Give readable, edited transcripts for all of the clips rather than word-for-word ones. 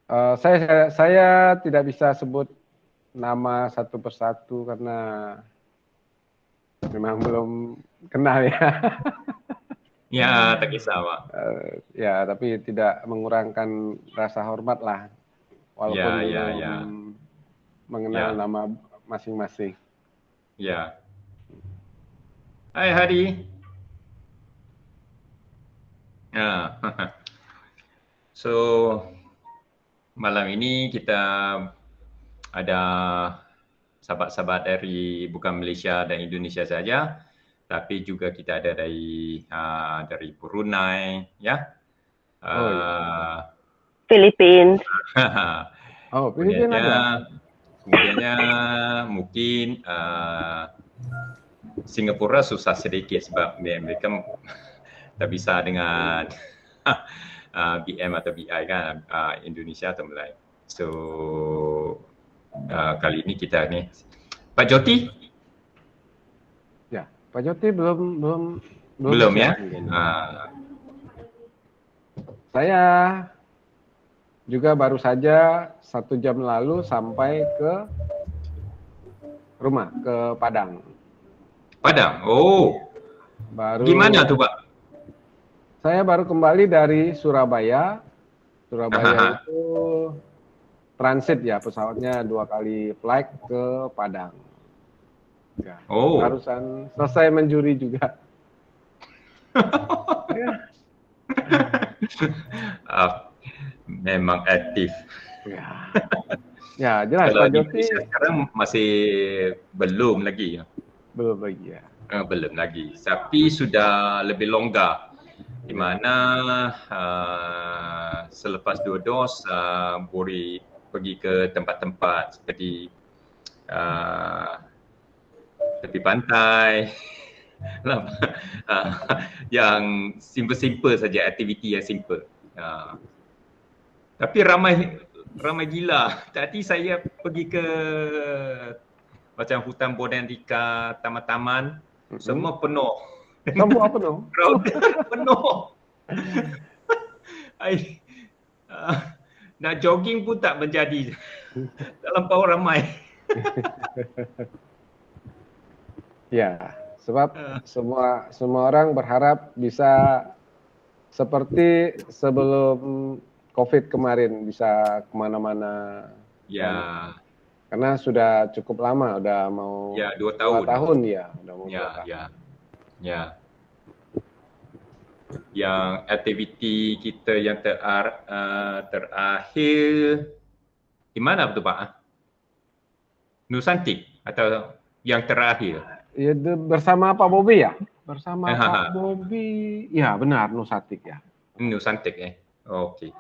Saya tidak bisa sebut nama satu persatu karena memang belum kenal ya. Ya, tak kisah, Pak. Ya, tapi tidak mengurangkan rasa hormat lah, walaupun Ya, ya, belum ya, mengenal ya, nama masing-masing. ya. Hai Hadi. Ya. So, malam ini kita ada sahabat-sahabat dari bukan Malaysia dan Indonesia saja, tapi juga kita ada dari Brunei, ya. Oh iya. Uh, Philippines. Oh, Filipina kemudiannya, ada. kemudiannya mungkin Singapura susah sedikit sebab mereka tak bisa dengan BM atau BI kan, Indonesia atau Melayu. So kali ini kita ni Pak Joti Ya, Pak Joti belum belum ya. share mungkin. Saya juga baru saja 1 jam lalu sampai ke rumah, ke Padang. Padang. Oh. Gimana tuh Pak? Saya baru kembali dari Surabaya. Surabaya itu transit ya, pesawatnya 2 kali flight ke Padang. Ya, barusan selesai menjuri juga. Ya. Memang aktif. Ya, jelas kalau Pak Joti sekarang masih belum lagi ya. Belum lagi ya. Belum lagi. Tapi sudah lebih longgar. Di mana selepas 2 dos boleh pergi ke tempat-tempat seperti tepi pantai, yang simple-simple saja, aktiviti yang simple. Tapi ramai gila. Tadi saya pergi ke macam hutan botanika, taman-taman, semua penuh. Semua penuh. Penuh. Nak jogging pun tak menjadi. Tak lampau ramai. Ya, sebab semua orang berharap bisa seperti sebelum COVID kemarin, bisa kemana-mana. Ya. Karena sudah cukup lama, udah mau 2 tahun. 2 tahun ya, udah mau 2 tahun. Ya. Yang aktiviti kita yang terakhir di mana betul Pak? Nusantik atau yang terakhir? Ya, bersama Pak Bobi ya? Bersama Pak Bobi, ya benar, Nusantik ya. Nusantik Okey.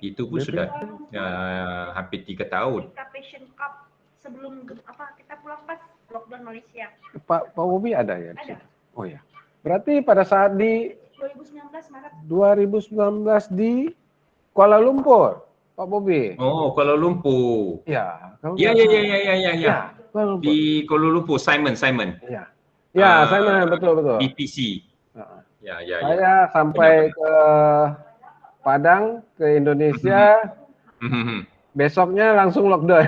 Itu pun sudah hampir 3 tahun. Passion Cup sebelum kita pulang pas lockdown Malaysia. Pak Bobi ada ya? Ada. Oh ya. Berarti pada saat di 2019 Maret. 2019 di Kuala Lumpur, Pak Bobi. Oh, Kuala Lumpur. Ya. Ya. Di Kuala Lumpur, Simon. Ya. Ya, Simon, betul. BPC. Ya. Saya sampai ke Padang, ke Indonesia. Besoknya langsung lockdown.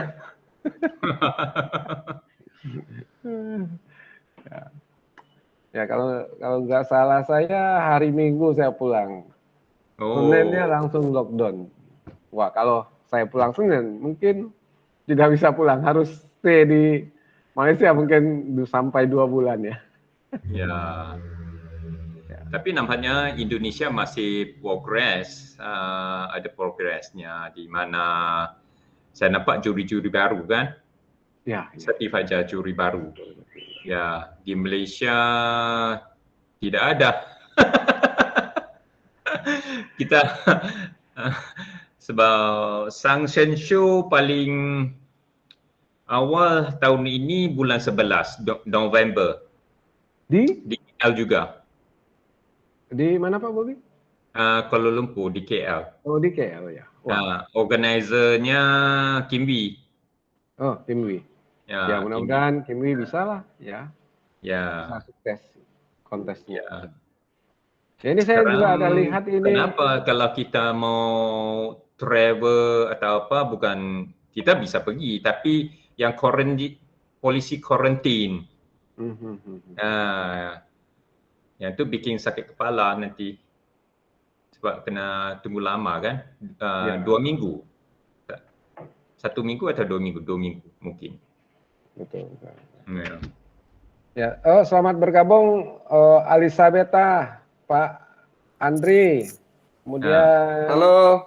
Ya, kalau nggak salah saya hari Minggu saya pulang. Seninnya langsung lockdown. Wah, kalau saya pulang Senin mungkin tidak bisa pulang, harus stay di Malaysia mungkin sampai 2 bulan ya. Ya. Tapi nampaknya Indonesia masih progres, ada progresnya di mana saya nampak juri-juri baru kan? Ya. Setiap saja juri baru. Ya, di Malaysia tidak ada. Kita sebab sanction show paling awal tahun ini bulan 11 November. Di KL juga. Di mana Pak Bobi? Kuala Lumpur, di KL. Oh, di KL ya. Organizernya Kimwi. Oh, Kimwi. Ya, mudah-mudahan Kimwi bisa lah ya. Ya. Bisa sukses kontesnya. Ya, ini saya juga ada lihat ini. Kenapa kalau kita mau travel atau apa, bukan kita bisa pergi, tapi yang polisi quarantine. Yang tu bikin sakit kepala nanti sebab kena tunggu lama kan. 2 minggu. 1 minggu atau 2 minggu? 2 minggu mungkin. Betul. Ya. Ya, selamat bergabung Alisabeta, Pak Andri. Kemudian Halo,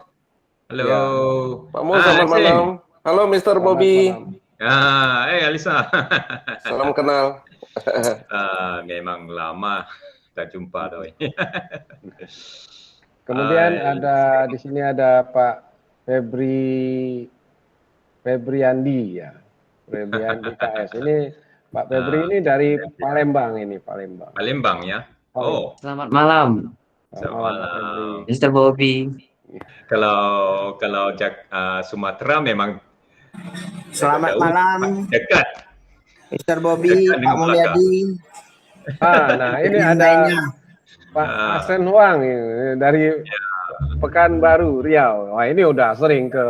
Halo. Pak Mu, selamat malam. Halo, Mr. Bobby. Alisa. Salam kenal. Memang lama tak jumpa doi. Kemudian ada di sini ada Pak Febriandi ya. Febriandi KS. Ini Pak Febri ini dari Palembang ini, Palembang. Palembang ya. Oh, Selamat malam, Selamat malam, Pak Febri. Mr. Bobby. kalau Sumatera memang Selamat malam, dekat. Mr. Bobby, Dekat dengan Pak Mulyadi. Nah ini ada Pak Asen Huang ini, dari Pekanbaru, Riau. Wah ini udah sering ke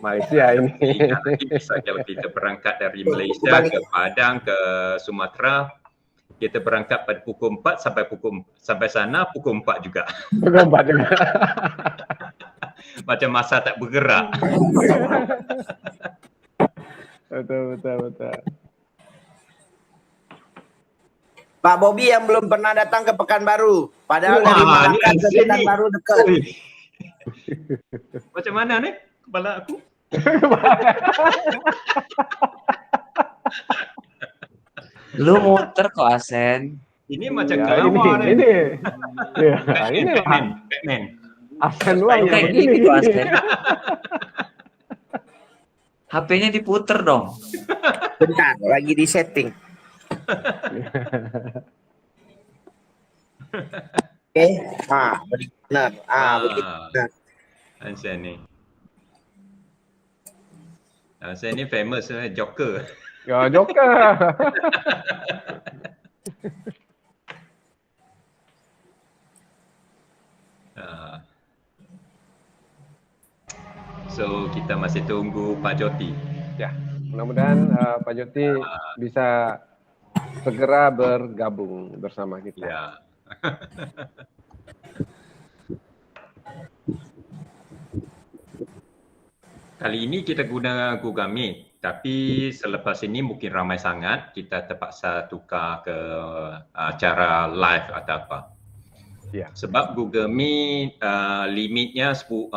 Malaysia ini. Nanti bisa kalau kita berangkat dari Malaysia ke Padang ke Sumatera, kita berangkat pada pukul 4 sampai sana pukul 4 juga. Pukul 4 juga. Macam masa tak bergerak. Betul. Pak Bobby yang belum pernah datang ke Pekanbaru, padahal dari Wah, ini Malacca ke Asen ni. Pekanbaru dekat. Macam mana ni kepala aku? Lu muter kok, Asen. Ini macam Ya, kelawar ni. ini. Ya, ini Batman. Asen Huang yang Kayak begini. gini kok, Asen. HP-nya diputer dong. Bentar, lagi di setting. Oke, benar. Begitu. Asen ni. Asen ni famous Joker. Ya, Joker. So kita masih tunggu Pak Joti. Ya, mudah-mudahan Pak Joti bisa segera bergabung bersama kita. Ya. Kali ini kita guna Google Meet, tapi selepas ini mungkin ramai sangat, kita terpaksa tukar ke cara live atau apa. Ya. Sebab Google Meet limitnya 100.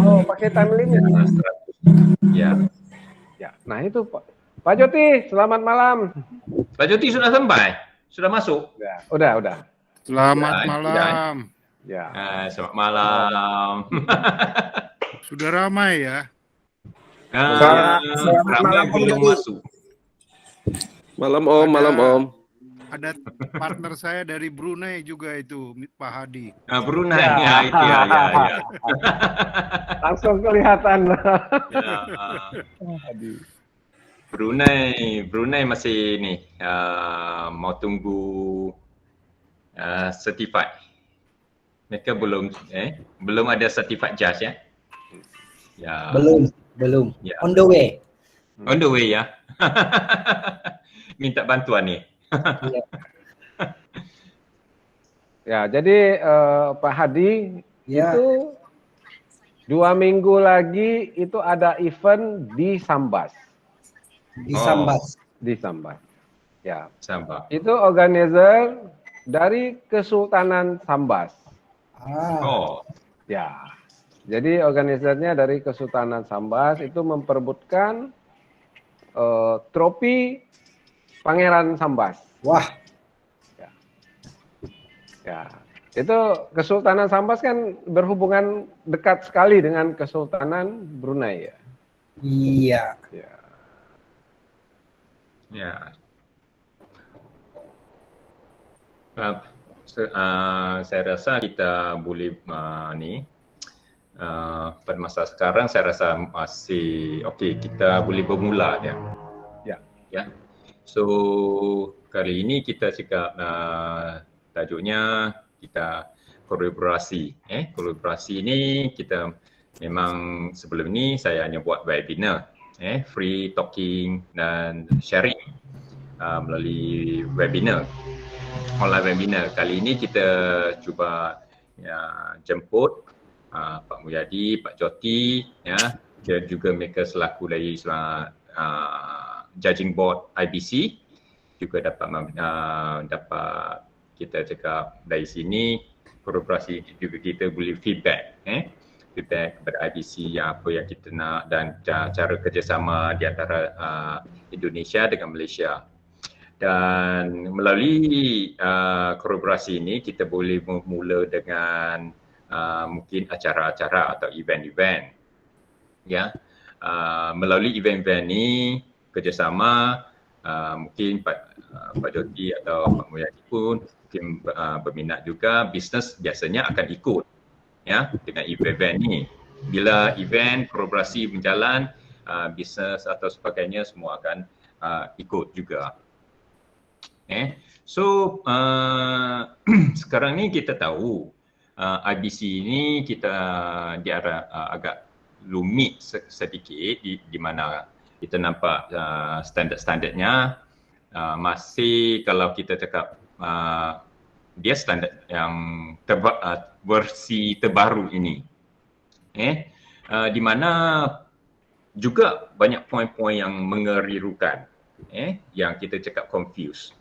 Oh, pakai time limit. 100. Ya. Ya, nah itu Pak Joti, selamat malam. Pak Joti sudah sampai? Sudah masuk? Ya, udah. Selamat Ya, malam. Ya. Selamat malam. Sudah ramai ya. Selamat Ramai malam, Pak belum Joti. masuk. Malam Om, malam Om. Ada partner saya dari Brunei juga itu, Pak Hadi. Brunei, Ya. itu ya. Langsung kelihatan. Brunei masih ni mau tunggu certified. Mereka belum ada certified judge ya. Ya. Belum. Ya. On the way. On the way ya. Minta bantuan ni. Ya, jadi Pak Hadi Ya. itu 2 minggu lagi itu ada event di Sambas. Di Sambas. Di Sambas. Ya, Sabar. itu organizer dari Kesultanan Sambas. Oh, Ya, jadi organizernya dari Kesultanan Sambas itu memperebutkan trofi Pangeran Sambas. Wah, Ya, itu Kesultanan Sambas kan berhubungan dekat sekali dengan Kesultanan Brunei ya. iya. Ya. ya. Saya rasa kita boleh pada masa sekarang saya rasa masih okey, kita boleh bermula ya. Ya. So kali ini kita cakap tajuknya kita kolaborasi. Kolaborasi ini kita memang sebelum ni saya hanya buat webinar, free talking dan sharing melalui webinar, online webinar. Kali ini kita cuba jemput Pak Mulyadi, Pak Joti, dia juga mereka selaku dari judging board IBC juga dapat kita cakap dari sini kolaborasi juga kita boleh feedback feedback kepada IBC apa yang kita nak dan cara kerjasama di antara Indonesia dengan Malaysia. Dan melalui kolaborasi ini kita boleh memula dengan mungkin acara-acara atau event-event. Melalui event-event ini kerjasama mungkin Pak Joti atau Pak Mulyadi pun mungkin berminat juga, bisnes biasanya akan ikut dengan event ni. Bila event kolaborasi berjalan, bisnes atau sebagainya semua akan ikut juga. So sekarang ni kita tahu IBC ni kita agak rumit sedikit di mana kita nampak standard-standardnya masih kalau kita cakap dia standard yang versi terbaru ini. Di mana juga banyak poin-poin yang mengerirukan, yang kita cakap confuse.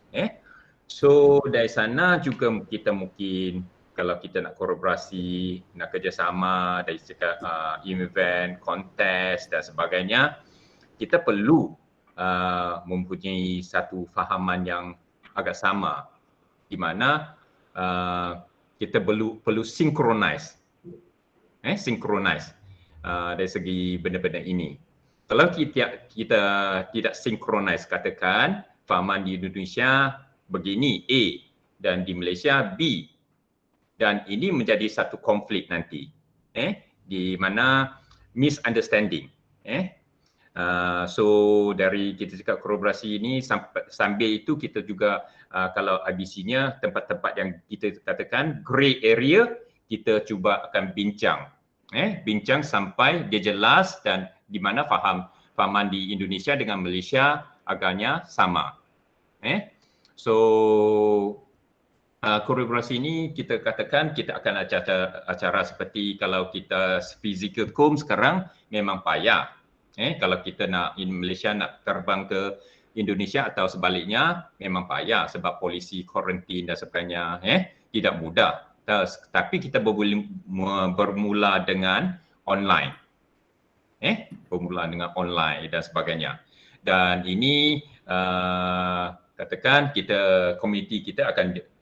So dari sana juga kita mungkin kalau kita nak kolaborasi, nak kerjasama dari cakap event, kontes dan sebagainya, kita perlu mempunyai satu fahaman yang agak sama di mana kita perlu synchronize dari segi benda-benda ini. Kalau kita tidak synchronize, katakan fahaman di Indonesia begini A dan di Malaysia B, dan ini menjadi satu konflik nanti di mana misunderstanding. So dari kita cakap kolaborasi ini sambil itu kita juga kalau IBC-nya tempat-tempat yang kita katakan grey area, kita cuba akan bincang sampai dia jelas dan di mana fahaman di Indonesia dengan Malaysia agaknya sama. So kolaborasi ini kita katakan kita akan acara seperti kalau kita physical com sekarang memang payah. Kalau kita nak Malaysia nak terbang ke Indonesia atau sebaliknya memang payah sebab polisi kuarantin dan sebagainya, tidak mudah. Tapi kita boleh bermula dengan online. Bermula dengan online dan sebagainya. Dan ini katakan komuniti kita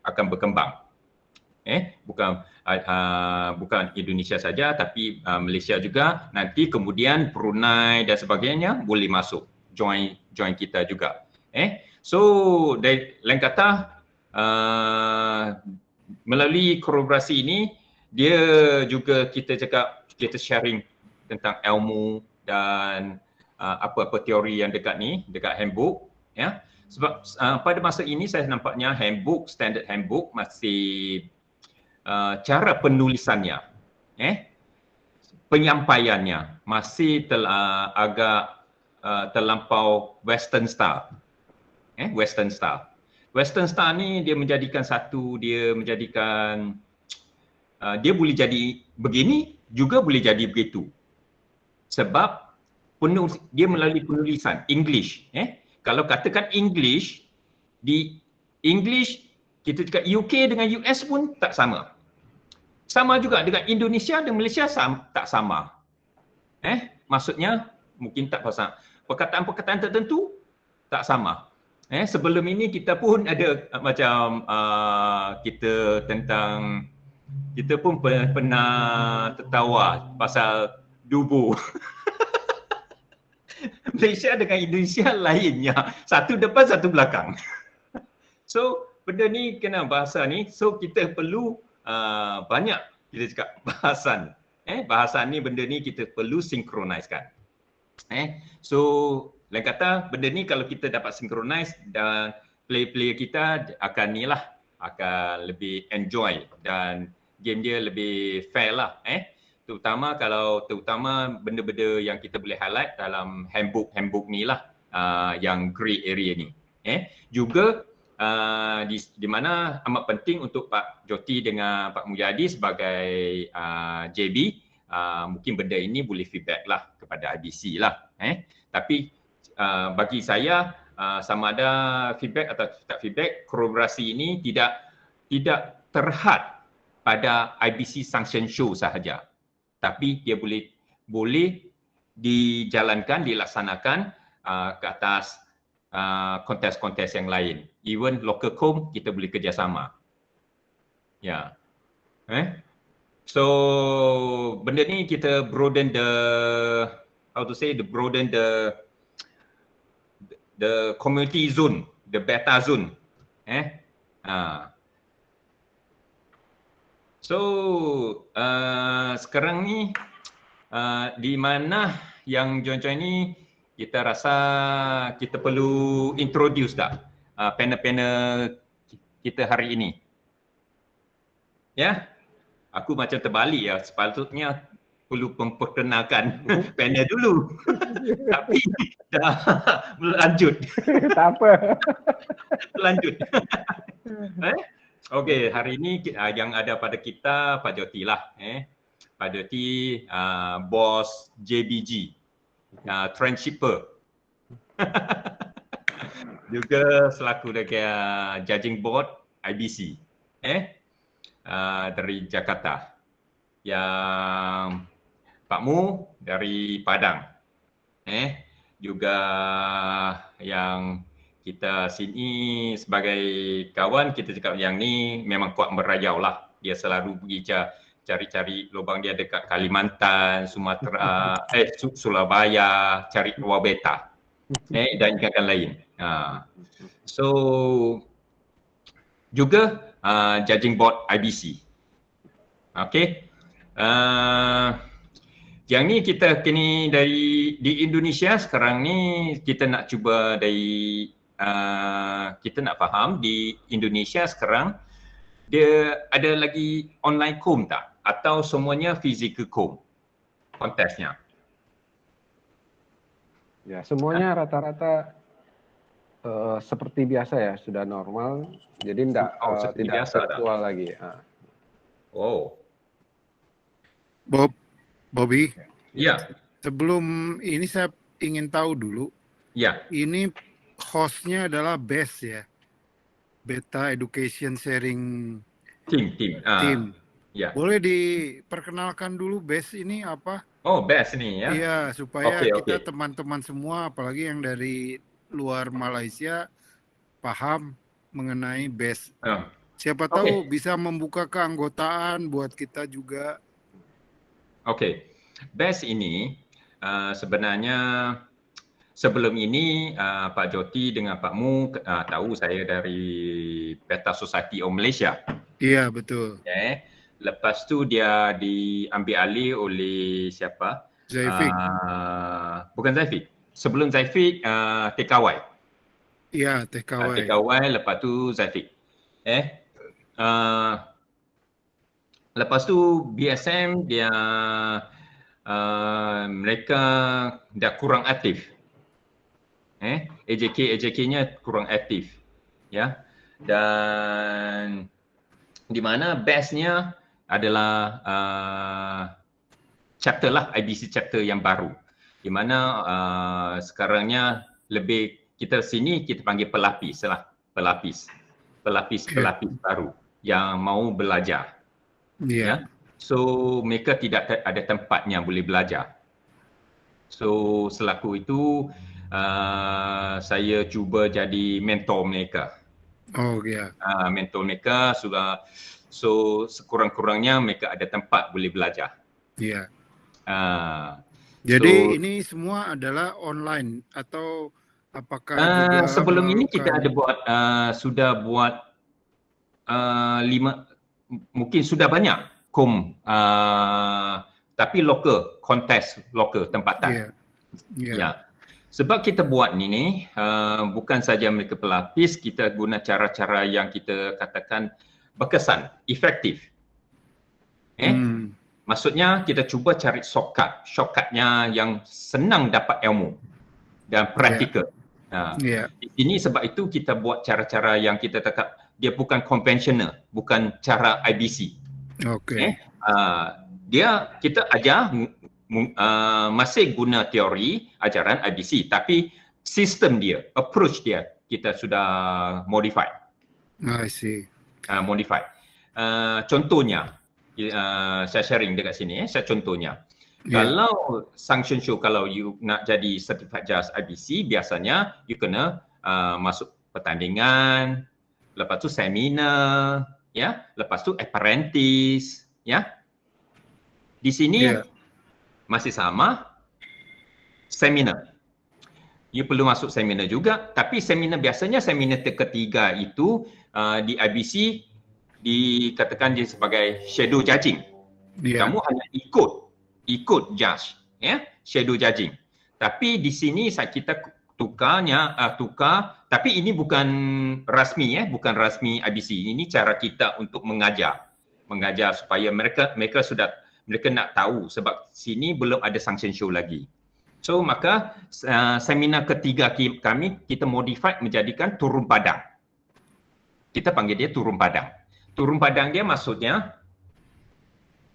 akan berkembang. Bukan Indonesia saja tapi Malaysia juga, nanti kemudian Brunei dan sebagainya boleh masuk join kita juga. So dari lain kata melalui kolaborasi ini dia juga kita sharing tentang ilmu dan apa-apa teori yang dekat handbook, sebab pada masa ini saya nampaknya standard handbook masih cara penulisannya, penyampaiannya masih agak terlampau western style. Western style ni dia boleh jadi begini juga boleh jadi begitu. Sebab dia melalui penulisan English. Kalau katakan English, di English kita cakap UK dengan US pun tak sama. Sama juga dengan Indonesia dan Malaysia tak sama. Maksudnya mungkin tak pasang. Perkataan-perkataan tertentu tak sama. Sebelum ini kita pun ada macam kita pun pernah tertawa pasal dubu. Malaysia dengan Indonesia lainnya. Satu depan, satu belakang. So, benda ni kena bahasa ni. So, kita perlu banyak kita cakap bahasan. Bahasan ni, benda ni kita perlu synchronise-kan. So, lain kata, benda ni kalau kita dapat synchronize dan player-player kita akan lebih enjoy dan game dia lebih fair lah. Terutama benda-benda yang kita boleh highlight dalam handbook ni lah, yang grey area ni. Juga di mana amat penting untuk Pak Joti dengan Pak Mulyadi sebagai JB, mungkin benda ini boleh feedback lah kepada IBC lah. Tapi bagi saya, sama ada feedback atau tak feedback, kolaborasi ini tidak terhad pada IBC Sanction Show sahaja, tapi dia boleh dijalankan, dilaksanakan ke atas kontes-kontes yang lain. Even local com kita boleh kerjasama. Ya. So benda ni kita broaden the community zone, the beta zone. So sekarang ni di mana yang join-join ni, kita rasa kita perlu introduce dah panel-panel kita hari ini. Ya, aku macam terbalik ya, sepatutnya perlu memperkenalkan panel dulu. Tapi dah lanjut. Tak apa. Lanjut. Okey, hari ini yang ada pada kita Pak Joti lah. Pak Joti bos JBG, trend shipper. Juga selaku judging board IBC. Dari Jakarta. Yang Pak Mu dari Padang. Juga yang kita sini sebagai kawan, kita cakap yang ni memang kuat merayau lah. Dia selalu pergi cari-cari lubang dia dekat Kalimantan, Sumatera, Surabaya, cari luar beta. Dan ikan lain. So juga judging board IBC. Okey. Yang ni kita kini di Indonesia sekarang ni kita nak cuba kita nak faham di Indonesia sekarang dia ada lagi online com tak? Atau semuanya physical com kontesnya? Ya, semuanya rata-rata seperti biasa ya, sudah normal. Jadi tidak virtual lagi. Oh. Bobby. Ya. Sebelum ini saya ingin tahu dulu. Ya. Ini hostnya adalah BES ya, Beta Education Sharing Team. Ya. Boleh diperkenalkan dulu BES ini apa? Oh, BES ni ya. Iya, supaya kita teman-teman semua, apalagi yang dari luar Malaysia, paham mengenai BES. Siapa tahu bisa membuka keanggotaan buat kita juga. Okey. BES ini sebenarnya sebelum ini Pak Joti dengan Pak Mu tahu saya dari Beta Society of Malaysia. Iya, betul. Lepas tu dia diambil alih oleh siapa? Zaifik. Bukan Zaifik. Sebelum Zaifik TKY. Iya, TKY. TKY lepas tu Zaifik. Lepas tu BSM dia mereka dah kurang aktif. AJK-nya kurang aktif. Ya. Dan di mana BES-nya adalah chapter lah, IBC chapter yang baru. Di mana sekarangnya lebih kita sini kita panggil pelapis lah, pelapis baru yang mau belajar. Yeah. So mereka tidak ada tempatnya boleh belajar. So selaku itu saya cuba jadi mentor mereka. Oh ya. Yeah. Mentor mereka sudah, so sekurang-kurangnya mereka ada tempat boleh belajar. Iya. Yeah. Jadi ini semua adalah online atau apakah juga sebelum ini kita ada buat sudah buat 5, mungkin sudah banyak tapi lokal, kontes lokal tempatan. Ya. Sebab kita buat ni bukan saja mereka pelapis, kita guna cara-cara yang kita katakan berkesan, efektif. Maksudnya kita cuba cari shortcutnya yang senang dapat ilmu dan praktikal. Di sini sebab itu kita buat cara-cara yang kita cakap dia bukan konvensional, bukan cara IBC. Kita ajar masih guna teori ajaran IBC, tapi sistem dia, approach dia kita sudah modify. I see. Modify. Contohnya, saya sharing dekat sini. Saya contohnya. Kalau sanction show, kalau you nak jadi certified judge IBC, biasanya you kena masuk pertandingan, lepas tu seminar, lepas tu apprentice, Di sini masih sama, seminar. You perlu masuk seminar juga, tapi seminar biasanya seminar ketiga itu di IBC dikatakan dia sebagai shadow judging. Kamu hanya ikut judge, shadow judging. Tapi di sini kita tukar, tapi ini bukan rasmi, bukan rasmi IBC. Ini cara kita untuk mengajar supaya mereka nak tahu sebab sini belum ada sanction show lagi. So maka seminar ketiga kami kita modify menjadikan turun padang. Kita panggil dia turun padang. Turun padang dia maksudnya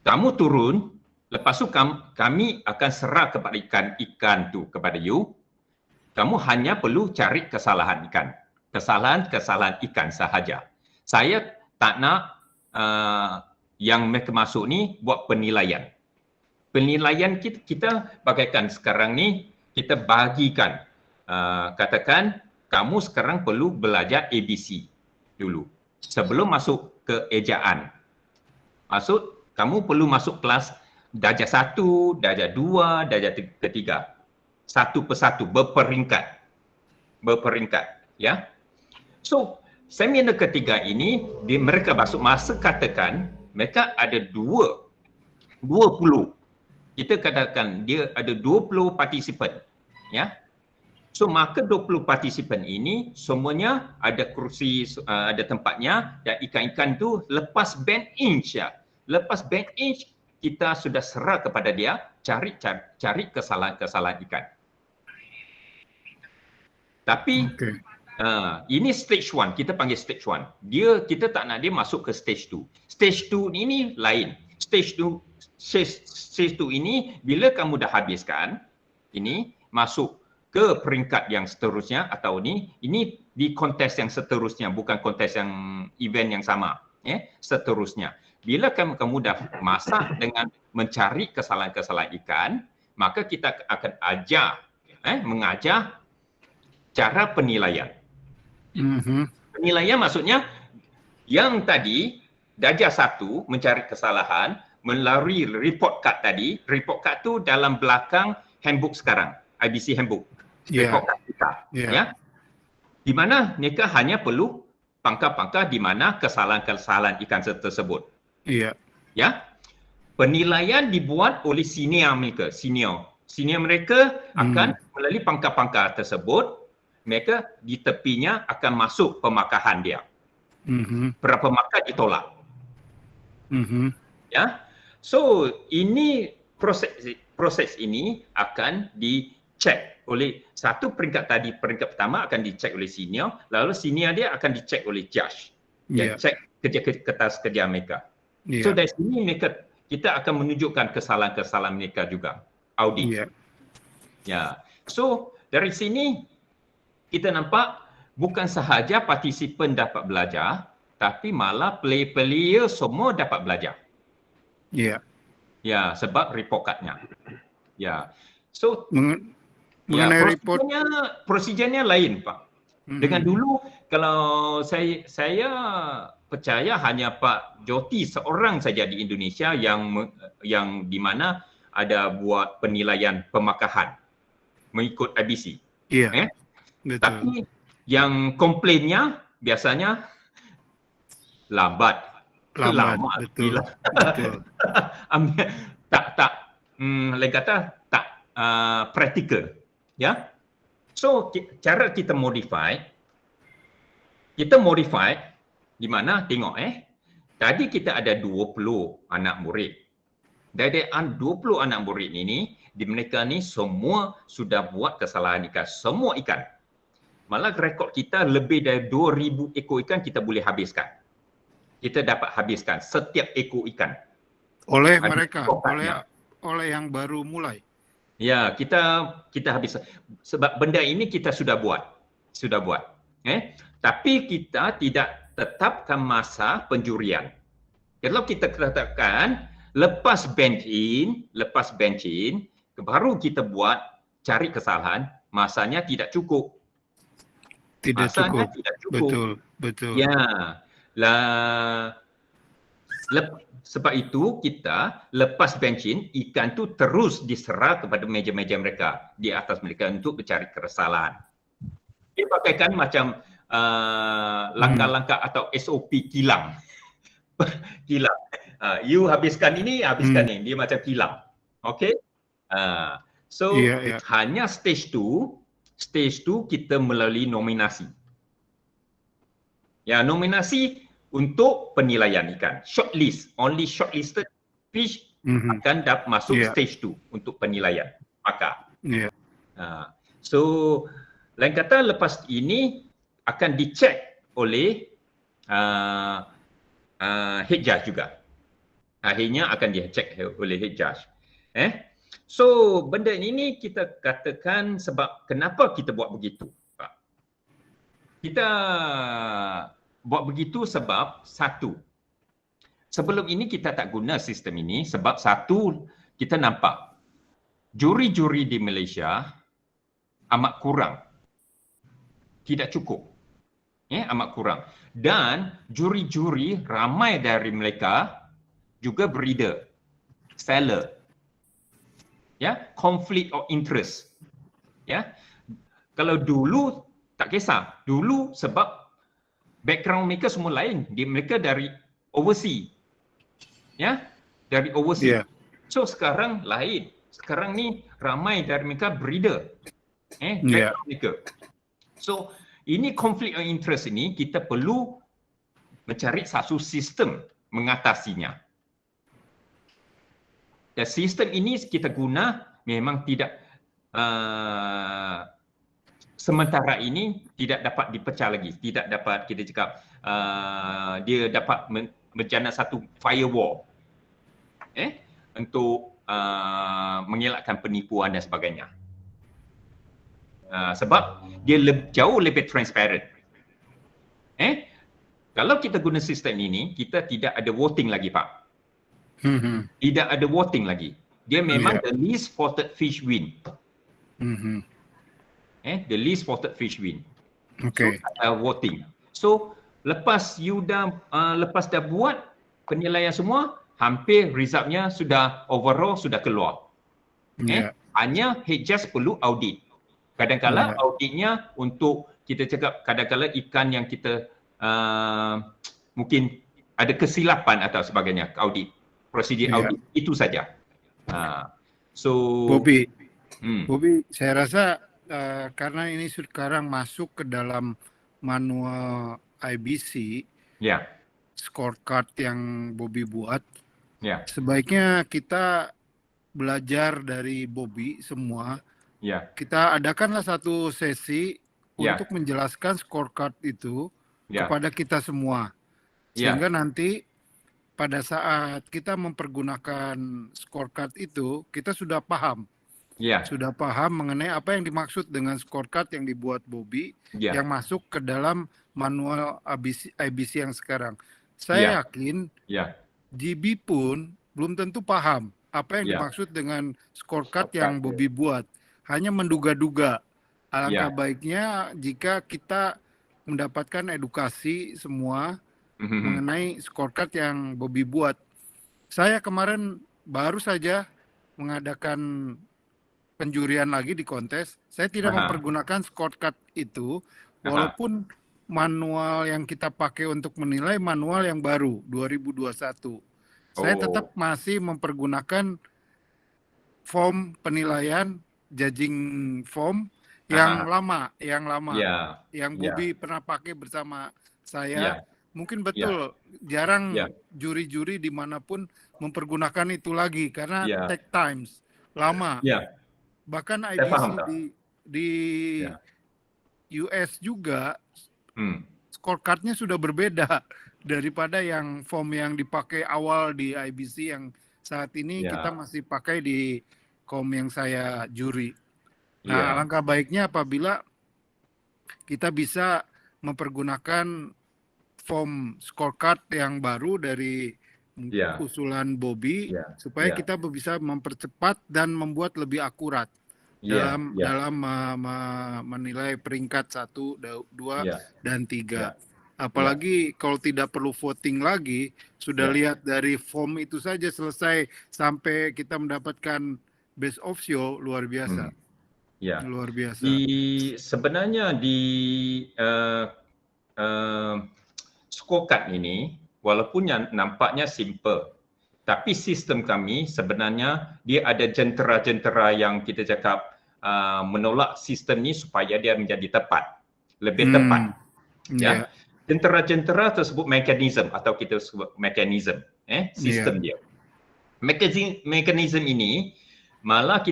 kamu turun, lepas tu kami akan serah kepada ikan tu kepada you. Kamu hanya perlu cari kesalahan ikan. Kesalahan ikan sahaja. Saya tak nak yang mereka masuk ni buat penilaian. Penilaian kita bagaikan sekarang ni kita bagikan katakan kamu sekarang perlu belajar ABC dulu sebelum masuk ke ejaan. Kamu perlu masuk kelas darjah 1, darjah 2, darjah 3. Satu persatu berperingkat. So seminar ketiga ini mereka masuk masa katakan mereka ada 20. Kita katakan dia ada 20 partisipan, So maka 20 partisipan ini semuanya ada kursi, ada tempatnya dan ikan-ikan tu lepas band inch Lepas band inch kita sudah serah kepada dia cari kesalahan ikan. Tapi ini stage 1, kita panggil stage 1. Kita tak nak dia masuk ke stage 2. Stage 2 ini lain. Stage 2 ini bila kamu dah habiskan, ini masuk ke peringkat yang seterusnya atau ini di kontes yang seterusnya, bukan kontes yang event yang sama, seterusnya. Bila kamu dah masak dengan mencari kesalahan-kesalahan ikan, maka kita akan mengajar cara penilaian. Penilaian maksudnya yang tadi darjah 1 mencari kesalahan melalui report card tadi. Report card tu dalam belakang handbook sekarang, IBC handbook. Report card kita, di mana mereka hanya perlu pangkal-pangkal di mana kesalahan-kesalahan ikan tersebut. Penilaian dibuat oleh senior mereka. Senior mereka akan melalui pangkal-pangkal tersebut, mereka di tepinya akan masuk pemakahan dia. Berapa makar ditolak. So ini proses ini akan dicek oleh satu peringkat tadi. Peringkat pertama akan dicek oleh senior, lalu senior dia akan dicek oleh judge. Cek kerja mereka. So dari sini kita akan menunjukkan kesalahan-kesalahan mereka juga. Audit. So dari sini kita nampak bukan sahaja partisipan dapat belajar, tapi malah player semua dapat belajar. Sebab report card-nya. So mengenai report prosedurnya lain, Pak. Dengan dulu kalau saya percaya hanya Pak Joti seorang saja di Indonesia yang di mana ada buat penilaian pemakahan mengikut IBC. Betul. Tapi yang komplainnya biasanya lambat. Betul. Lain kata tak praktikal. So cara kita modify di mana tengok Tadi kita ada 20 anak murid. Dari 20 anak murid ini, di mereka ni semua sudah buat kesalahan ikan. Semua ikan. Malah rekod kita lebih dari 2,000 ekor ikan kita boleh habiskan. Kita dapat habiskan setiap ekor ikan. Oleh mereka, oleh yang baru mulai. Ya, kita habis. Sebab benda ini kita sudah buat. Tapi kita tidak tetapkan masa penjurian. Kalau kita tetapkan lepas bench in, baru kita buat cari kesalahan, masanya tidak cukup. Tidak cukup. Betul. Ya. Sebab itu kita lepas bench in, ikan tu terus diserah kepada meja-meja mereka, di atas mereka untuk mencari kesalahan. Dia pakaikan macam langkah-langkah atau SOP kilang. Kilang. You habiskan ini, ini. Dia macam kilang. Okay? So, hanya stage 2 kita melalui nominasi. Ya, nominasi untuk penilaian ikan. Shortlist. Only shortlisted fish akan masuk stage 2 untuk penilaian. Maka. So, lain kata lepas ini akan dicek oleh head judge juga. Akhirnya akan dicek oleh head judge. So, benda ini kita katakan sebab kenapa kita buat begitu. Kita buat begitu sebab satu, sebelum ini kita tak guna sistem ini sebab satu, kita nampak juri-juri di Malaysia amat kurang. Tidak cukup. Amat kurang. Dan juri-juri ramai dari mereka juga breeder, seller. Conflict of interest. Kalau dulu tak kisah. Dulu sebab background mereka semua lain. Mereka dari overseas. Dari overseas. So sekarang lain. Sekarang ni ramai dari mereka breeder. Background mereka. So ini conflict of interest ini kita perlu mencari satu sistem mengatasinya. Dan sistem ini kita guna memang tidak sementara ini tidak dapat dipecah lagi, tidak dapat kita cakap dia dapat berjana satu firewall untuk mengelakkan penipuan dan sebagainya. Sebab dia jauh lebih transparent. Kalau kita guna sistem ini, kita tidak ada voting lagi, Pak. Tidak ada voting lagi. Dia memang the least voted fish win. The least voted fish win. Okay. So, voting. So lepas dah buat penilaian semua, hampir resultnya sudah overall sudah keluar. Hanya head judge perlu audit. Kadang-kadang auditnya untuk kita cakap kadang-kadang ikan yang kita mungkin ada kesilapan atau sebagainya, audit. Prosedur audit itu saja. So Bobby, saya rasa karena ini sekarang masuk ke dalam manual IBC, scorecard yang Bobby buat, sebaiknya kita belajar dari Bobby semua. Kita adakanlah satu sesi untuk menjelaskan scorecard itu kepada kita semua, sehingga nanti pada saat kita mempergunakan scorecard itu, kita sudah paham. Sudah paham mengenai apa yang dimaksud dengan scorecard yang dibuat Bobby, yang masuk ke dalam manual IBC yang sekarang. Saya yakin GB pun belum tentu paham apa yang dimaksud dengan scorecard yang Bobby buat. Hanya menduga-duga. Alangkah baiknya jika kita mendapatkan edukasi semua mengenai scorecard yang Bobby buat. Saya kemarin baru saja mengadakan penjurian lagi di kontes. Saya tidak mempergunakan scorecard itu, walaupun manual yang kita pakai untuk menilai manual yang baru 2021. Saya tetap masih mempergunakan form penilaian judging form yang lama, yang Bobby pernah pakai bersama saya mungkin betul jarang Ya. juri-juri dimanapun mempergunakan itu lagi karena Ya. take times lama. Ya, Bahkan saya IBC faham tak? di Ya. US juga Hmm. scorecardnya sudah berbeda daripada yang form yang dipakai awal di IBC yang saat ini Ya. kita masih pakai di kom yang saya juri. Nah, Ya. alangkah baiknya apabila kita bisa mempergunakan form scorecard yang baru dari Ya. usulan Bobby Ya. supaya Ya. kita bisa mempercepat dan membuat lebih akurat Ya. dalam menilai peringkat 1, 2, Ya. dan 3. Ya. Apalagi kalau tidak perlu voting lagi, sudah Ya. lihat dari form itu saja selesai sampai kita mendapatkan best of show, luar biasa. Ya. Luar biasa. Sebenarnya di scorecard ini, walaupun yang nampaknya simple, tapi sistem kami sebenarnya dia ada jentera-jentera yang kita cakap menolak sistem ni supaya dia menjadi tepat, lebih tepat. Ya. Jentera-jentera tersebut mekanisme atau kita sebut mekanisme, sistem dia. Mekanisme ini malah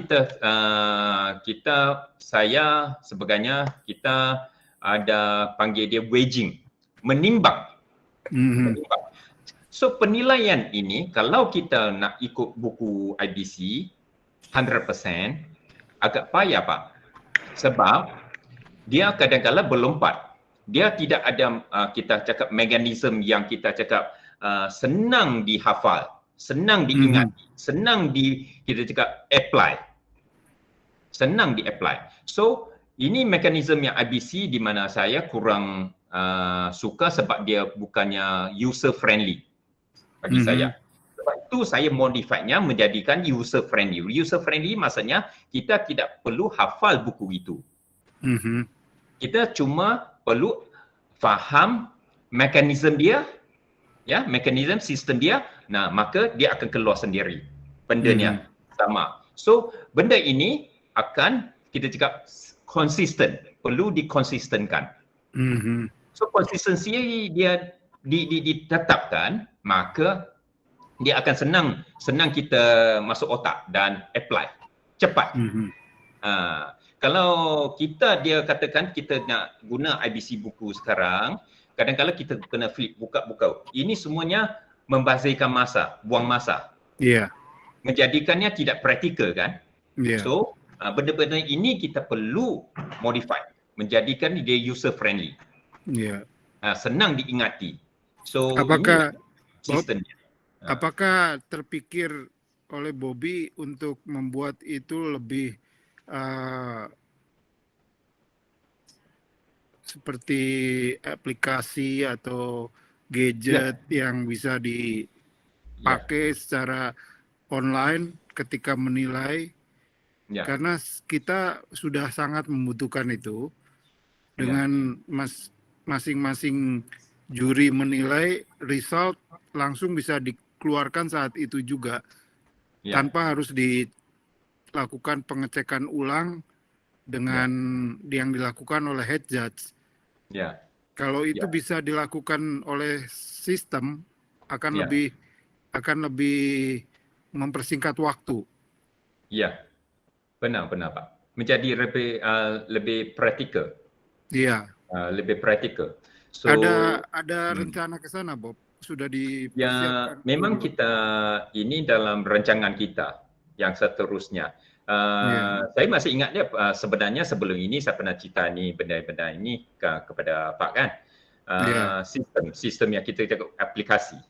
saya sebagainya kita ada panggil dia weighing, menimbang. Menimbang. So penilaian ini kalau kita nak ikut buku IBC 100% agak payah Pak. Sebab dia kadang-kadang berlompat. Dia tidak ada kita cakap mekanisme yang kita cakap senang dihafal, senang diingat, senang kita cakap apply. Senang di-apply. So ini mekanisme yang IBC di mana saya kurang suka sebab dia bukannya user friendly bagi saya. Sebab itu saya modify-nya menjadikan user friendly. User friendly maksudnya kita tidak perlu hafal buku itu. Kita cuma perlu faham mekanisme dia, ya, mekanisme sistem dia. Nah, maka dia akan keluar sendiri. Bendanya sama. So, benda ini akan kita cakap konsisten, perlu dikonsistenkan. So konsistensi dia ditetapkan, maka dia akan senang kita masuk otak dan apply cepat. Kalau dia katakan kita nak guna IBC buku sekarang, kadang-kadang kita kena flip buka-buka. Ini semuanya membazirkan masa, buang masa. Menjadikannya tidak praktikal kan? So benda-benda ini kita perlu modify, menjadikan dia user friendly. Senang diingati. So apakah ini sistemnya. Apakah terpikir oleh Bobby untuk membuat itu lebih seperti aplikasi atau gadget yang bisa dipakai secara online ketika menilai? Karena kita sudah sangat membutuhkan itu. Dengan masing-masing juri menilai, result langsung bisa dikeluarkan saat itu juga, tanpa harus dilakukan pengecekan ulang dengan yang dilakukan oleh head judge. Kalau itu bisa dilakukan oleh sistem, akan lebih mempersingkat waktu. Benar Pak. Menjadi lebih praktikal. Lebih praktikal. So, ada rencana ke sana, Bob? Sudah dipersiapkan? Memang kita ini dalam rancangan kita yang seterusnya. Saya masih ingat dia sebenarnya sebelum ini saya pernah cerita ni benda-benda ini kepada Pak kan. Sistem yang kita cakap aplikasi.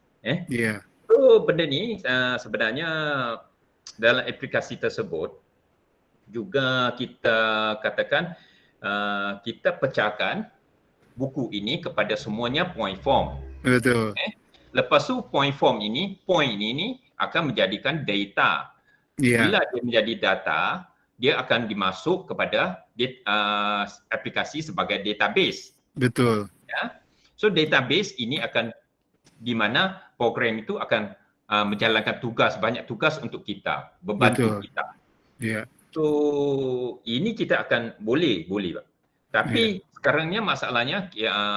So benda ni sebenarnya dalam aplikasi tersebut juga kita katakan kita pecahkan buku ini kepada semuanya point form. Betul. Lepas tu point form ini, point ini akan menjadikan data. Bila dia menjadi data, dia akan dimasuk kepada aplikasi sebagai database. Betul. So database ini akan di mana program itu akan menjalankan banyak tugas untuk kita, membantu kita. So ini kita akan boleh Pak. Tapi sekarang ni masalahnya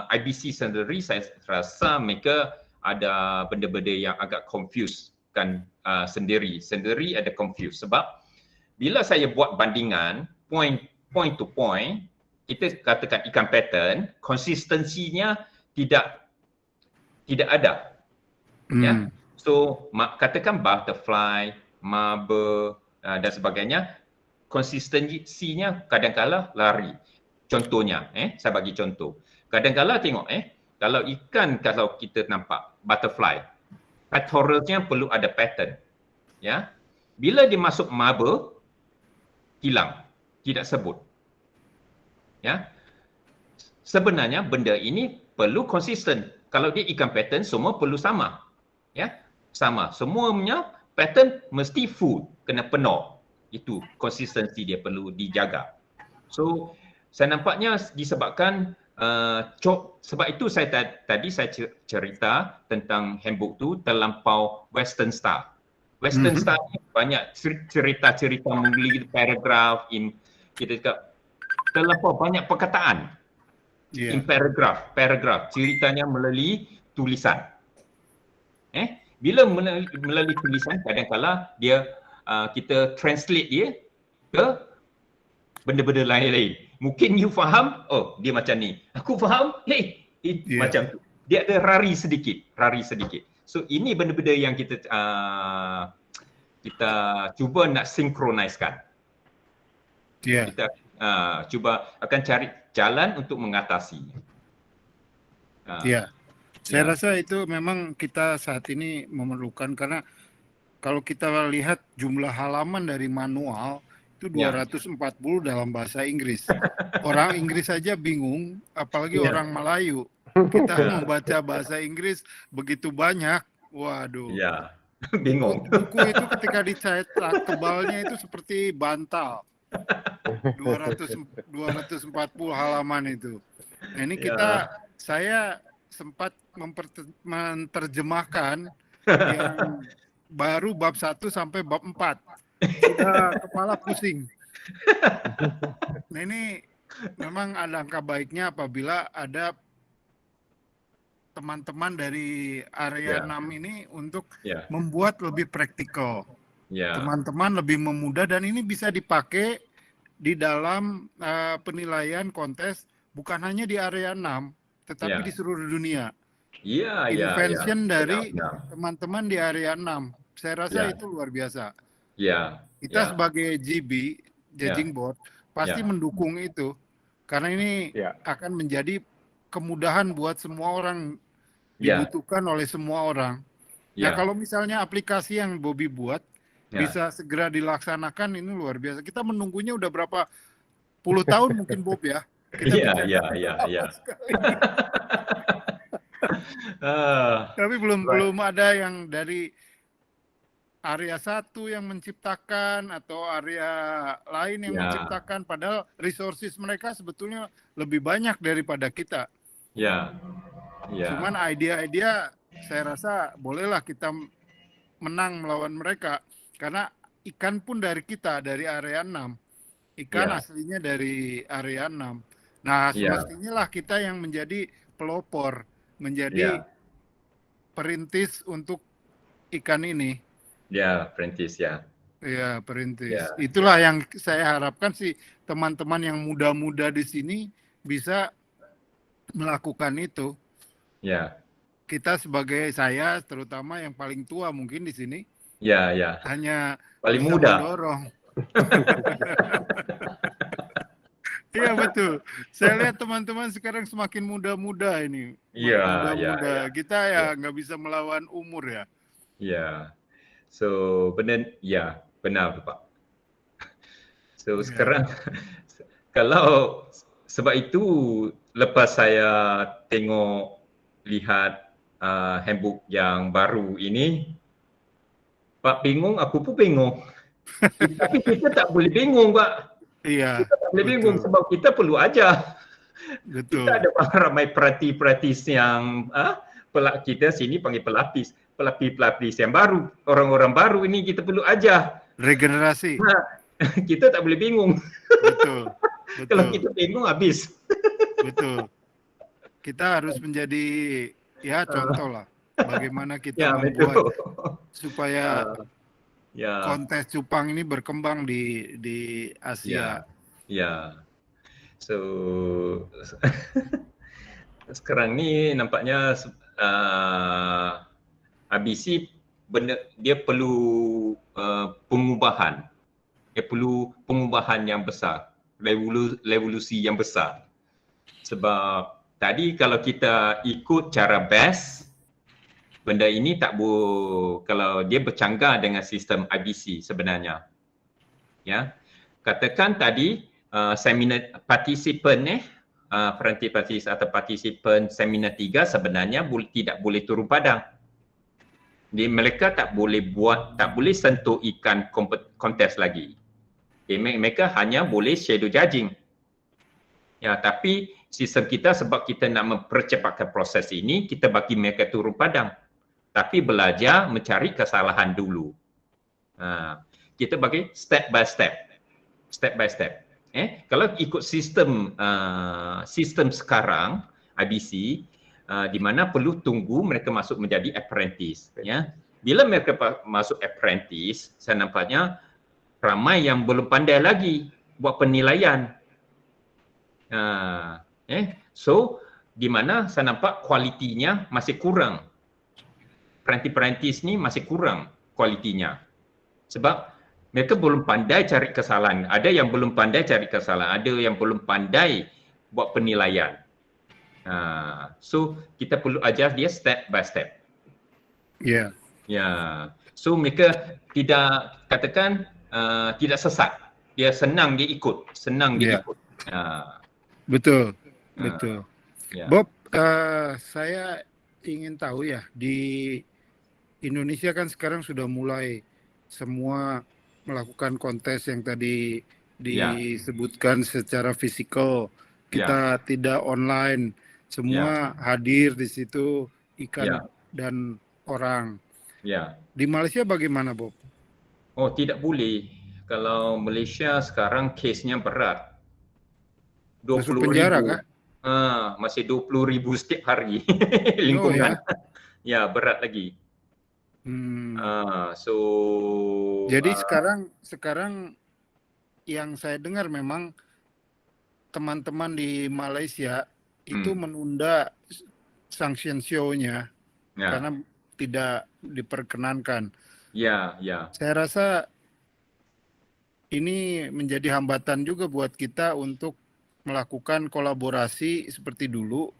IBC sendiri saya rasa mereka ada benda-benda yang agak confuse kan sendiri ada confuse sebab bila saya buat bandingan point to point, kita katakan ikan pattern konsistensinya tidak ada. Ya. So katakan butterfly, marble dan sebagainya, konsistensinya kadang-kala lari. Contohnya, saya bagi contoh. Kadang-kala tengok, kalau kita nampak butterfly, pectoralnya perlu ada pattern. Ya. Bila dia masuk marble, hilang, tidak sebut. Ya. Sebenarnya benda ini perlu konsisten. Kalau dia ikan pattern, semua perlu sama. Ya, sama. Semuanya pattern mesti full, kena penuh. Itu konsistensi dia perlu dijaga. So, saya nampaknya disebabkan sebab itu tadi saya cerita tentang handbook tu terlampau western style. Western style ni banyak cerita-cerita menggeli paragraf, kita cakap terlampau banyak perkataan. In paragraf, ceritanya melalui tulisan. Bila melalui tulisan, kadang-kala dia kita translate dia ke benda-benda lain-lain. Mungkin you faham, oh dia macam ni. Aku faham, macam tu. Dia ada rari sedikit. So ini benda-benda yang kita cuba nak synchronizekan. Kita cuba akan cari jalan untuk mengatasinya. Saya rasa itu memang kita saat ini memerlukan, karena kalau kita lihat jumlah halaman dari manual itu 240 dalam bahasa Inggris. Orang Inggris saja bingung, apalagi orang Melayu. Kita membaca bahasa Inggris begitu banyak, waduh. Bingung. Buku itu ketika dicetak tebalnya itu seperti bantal. 240 halaman itu. Nah, ini saya sempat menerjemahkan yang baru bab 1 sampai bab 4. Sudah kepala pusing. Nah, ini memang alangkah baiknya apabila ada teman-teman dari area 6 ini untuk membuat lebih praktikal. Teman-teman lebih memudah, dan ini bisa dipakai di dalam penilaian kontes bukan hanya di area 6 tetapi di seluruh dunia. Invention dari teman-teman di area 6. Saya rasa itu luar biasa. Kita sebagai GB, Judging Board, pasti mendukung itu. Karena ini akan menjadi kemudahan buat semua orang, dibutuhkan oleh semua orang. Nah, kalau misalnya aplikasi yang Bobby buat bisa segera dilaksanakan, ini luar biasa. Kita menunggunya udah berapa puluh tahun mungkin, Bob ya. Tapi belum ada yang dari area 1 yang menciptakan atau area lain yang menciptakan, padahal resources mereka sebetulnya lebih banyak daripada kita. Cuman ide-ide saya rasa bolehlah kita menang melawan mereka, karena ikan pun dari kita, dari area 6. Ikan aslinya dari area 6. Nah, semestinya lah kita yang menjadi pelopor, menjadi perintis untuk ikan ini. Perintis perintis. Itulah yang saya harapkan sih, teman-teman yang muda-muda di sini bisa melakukan itu. Kita sebagai saya, terutama yang paling tua mungkin di sini, hanya paling muda. Mendorong. Iya betul. Saya lihat teman-teman sekarang semakin muda-muda ini. Muda-muda. Kita nggak bisa melawan umur ya. So benar, benar Pak. So sekarang kalau sebab itu lepas saya lihat handbook yang baru ini, Pak bingung, aku pun bingung. Tapi kita tak boleh bingung, Pak. Kita tak boleh bingung sebab kita perlu ajar. Kita ada ramai pelapis yang kita sini panggil pelapis yang baru, orang-orang baru ini kita perlu ajar. Regenerasi. Kita tak boleh bingung. Betul. Kalau kita bingung habis. betul. Kita harus menjadi ya contoh lah bagaimana kita Ya, membuat betul. supaya Ya, kontes cupang ini berkembang di Asia. ya. So sekarang ni nampaknya IBC dia perlu pengubahan. Dia perlu pengubahan yang besar, revolusi yang besar. Sebab tadi kalau kita ikut cara best, benda ini tak boleh, kalau dia bercanggah dengan sistem IBC sebenarnya. Ya. Katakan tadi seminar partisipan partis atau partisipan seminar 3 sebenarnya tidak boleh turun padang. Mereka tak boleh sentuh ikan kontes lagi. Mereka hanya boleh shadow judging. Ya, tapi sistem kita sebab kita nak mempercepatkan proses ini, kita bagi mereka turun padang. Tapi belajar mencari kesalahan dulu. Kita bagi step by step. Kalau ikut sistem sekarang IBC, di mana perlu tunggu mereka masuk menjadi apprentice. Ya, bila mereka masuk apprentice, saya nampaknya ramai yang belum pandai lagi buat penilaian. So di mana saya nampak kualitinya masih kurang. Perantis-perantis ni masih kurang kualitinya. Sebab mereka belum pandai cari kesalahan. Ada yang belum pandai cari kesalahan, ada yang belum pandai buat penilaian. So kita perlu ajar dia step by step. Ya. Ya. So mereka tidak katakan tidak sesat. Dia senang dia ikut. Betul. Ya. Bob, saya ingin tahu ya, di Indonesia kan sekarang sudah mulai semua melakukan kontes yang tadi disebutkan secara fisikal. Kita tidak online, semua hadir di situ, ikan dan orang. Ya. Di Malaysia bagaimana, Bob? Oh, tidak boleh. Kalau Malaysia sekarang kesnya berat. Masuk penjara kah? Masih 20,000 setiap hari lingkungan. Ya, berat lagi. Jadi sekarang yang saya dengar memang teman-teman di Malaysia itu menunda sanction show-nya karena tidak diperkenankan. Ya. Saya rasa ini menjadi hambatan juga buat kita untuk melakukan kolaborasi seperti dulu,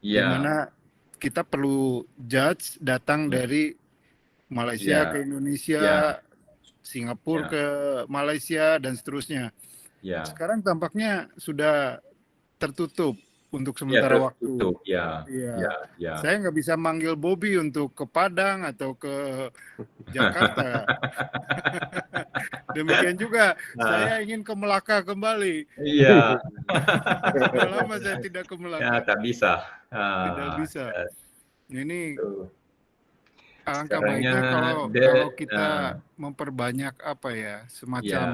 di mana kita perlu judge datang dari Malaysia ke Indonesia, Singapura ke Malaysia dan seterusnya. Sekarang tampaknya sudah tertutup untuk sementara waktu. Saya nggak bisa manggil Bobby untuk ke Padang atau ke Jakarta. Demikian juga saya ingin ke Melaka kembali. Iya. Sudah lama saya tidak ke Melaka. Ya, tak bisa. Tidak bisa. Ini alangkah Sekarangnya baiknya kalau kita memperbanyak semacam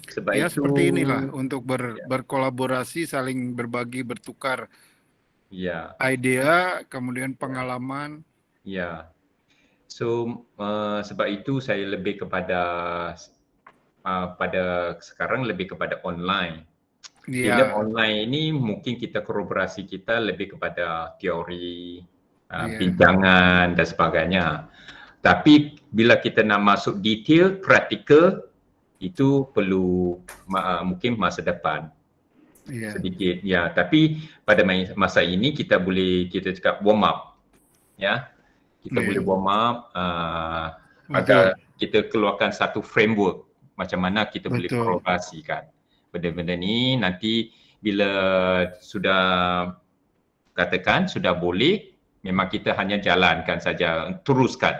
seperti inilah untuk berkolaborasi, saling berbagi, bertukar idea, kemudian pengalaman. Ya. So sebab itu saya lebih kepada pada sekarang lebih kepada online. Bila online ini mungkin kita kolaborasi kita lebih kepada teori, bincangan dan sebagainya. Tapi bila kita nak masuk detail, praktikal, itu perlu mungkin masa depan sedikit. Ya, tapi pada masa ini kita cakap warm up. Ya. Kita boleh warm up agar kita keluarkan satu framework macam mana kita boleh kolaborasikan. Benda-benda ni nanti bila sudah katakan sudah boleh, memang kita hanya jalankan saja, teruskan.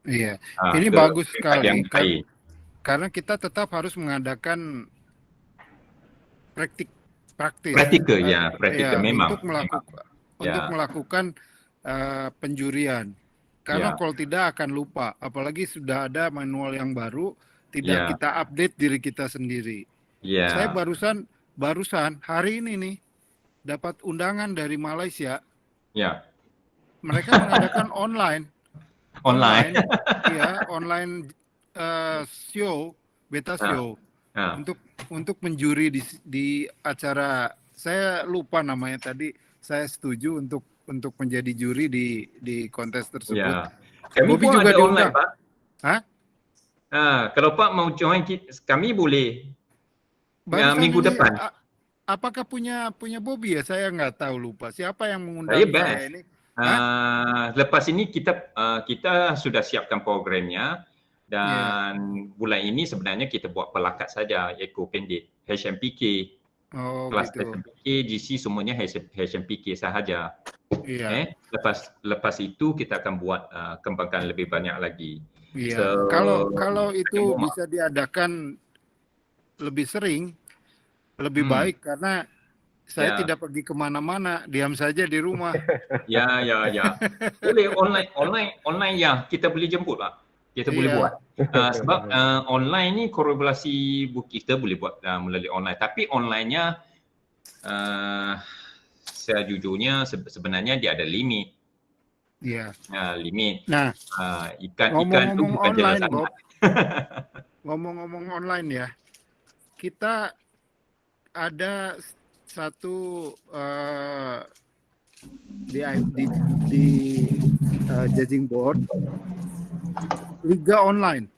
Iya. Ini bagus sekali karena kita tetap harus mengadakan praktik. Praktikal memang. Untuk melakukan penjurian. Karena kalau tidak akan lupa, apalagi sudah ada manual yang baru, tidak kita update diri kita sendiri. Saya barusan hari ini nih dapat undangan dari Malaysia, Ya. mereka mengadakan online. Online. Ya, online show, beta show untuk menjuri di acara. Saya lupa namanya tadi. Saya setuju untuk menjadi juri di kontes tersebut. Ya. Kami Bobby pun juga ada diundang. online, Pak. Hah? Kalau Pak mau join, kami boleh. Barusan minggu ini, depan. Apakah punya Bobby ya? Saya nggak tahu, lupa. Siapa yang mengundang Saya saya best. ini? Lepas ini kita sudah siapkan programnya dan bulan ini sebenarnya kita buat pelakat saja, Eko pendek, HMPK. Kelas Gitu. HMPK, GC semuanya HMPK sahaja. Iya. Lepas itu kita akan buat kembangkan lebih banyak lagi. Iya. Kalau itu bisa diadakan lebih sering, lebih baik karena saya tidak pergi kemana-mana, diam saja di rumah. Ya. Boleh online ya, kita boleh jemput Pak. Kita boleh buat. Sebab online ni kolaborasi kita boleh buat melalui online. Tapi online-nya sejujurnya sebenarnya dia ada limit. Iya. Limit. Nah, ikan tu bukan jalan sangat. Ngomong-ngomong online ya, kita ada satu di judging board Liga Online.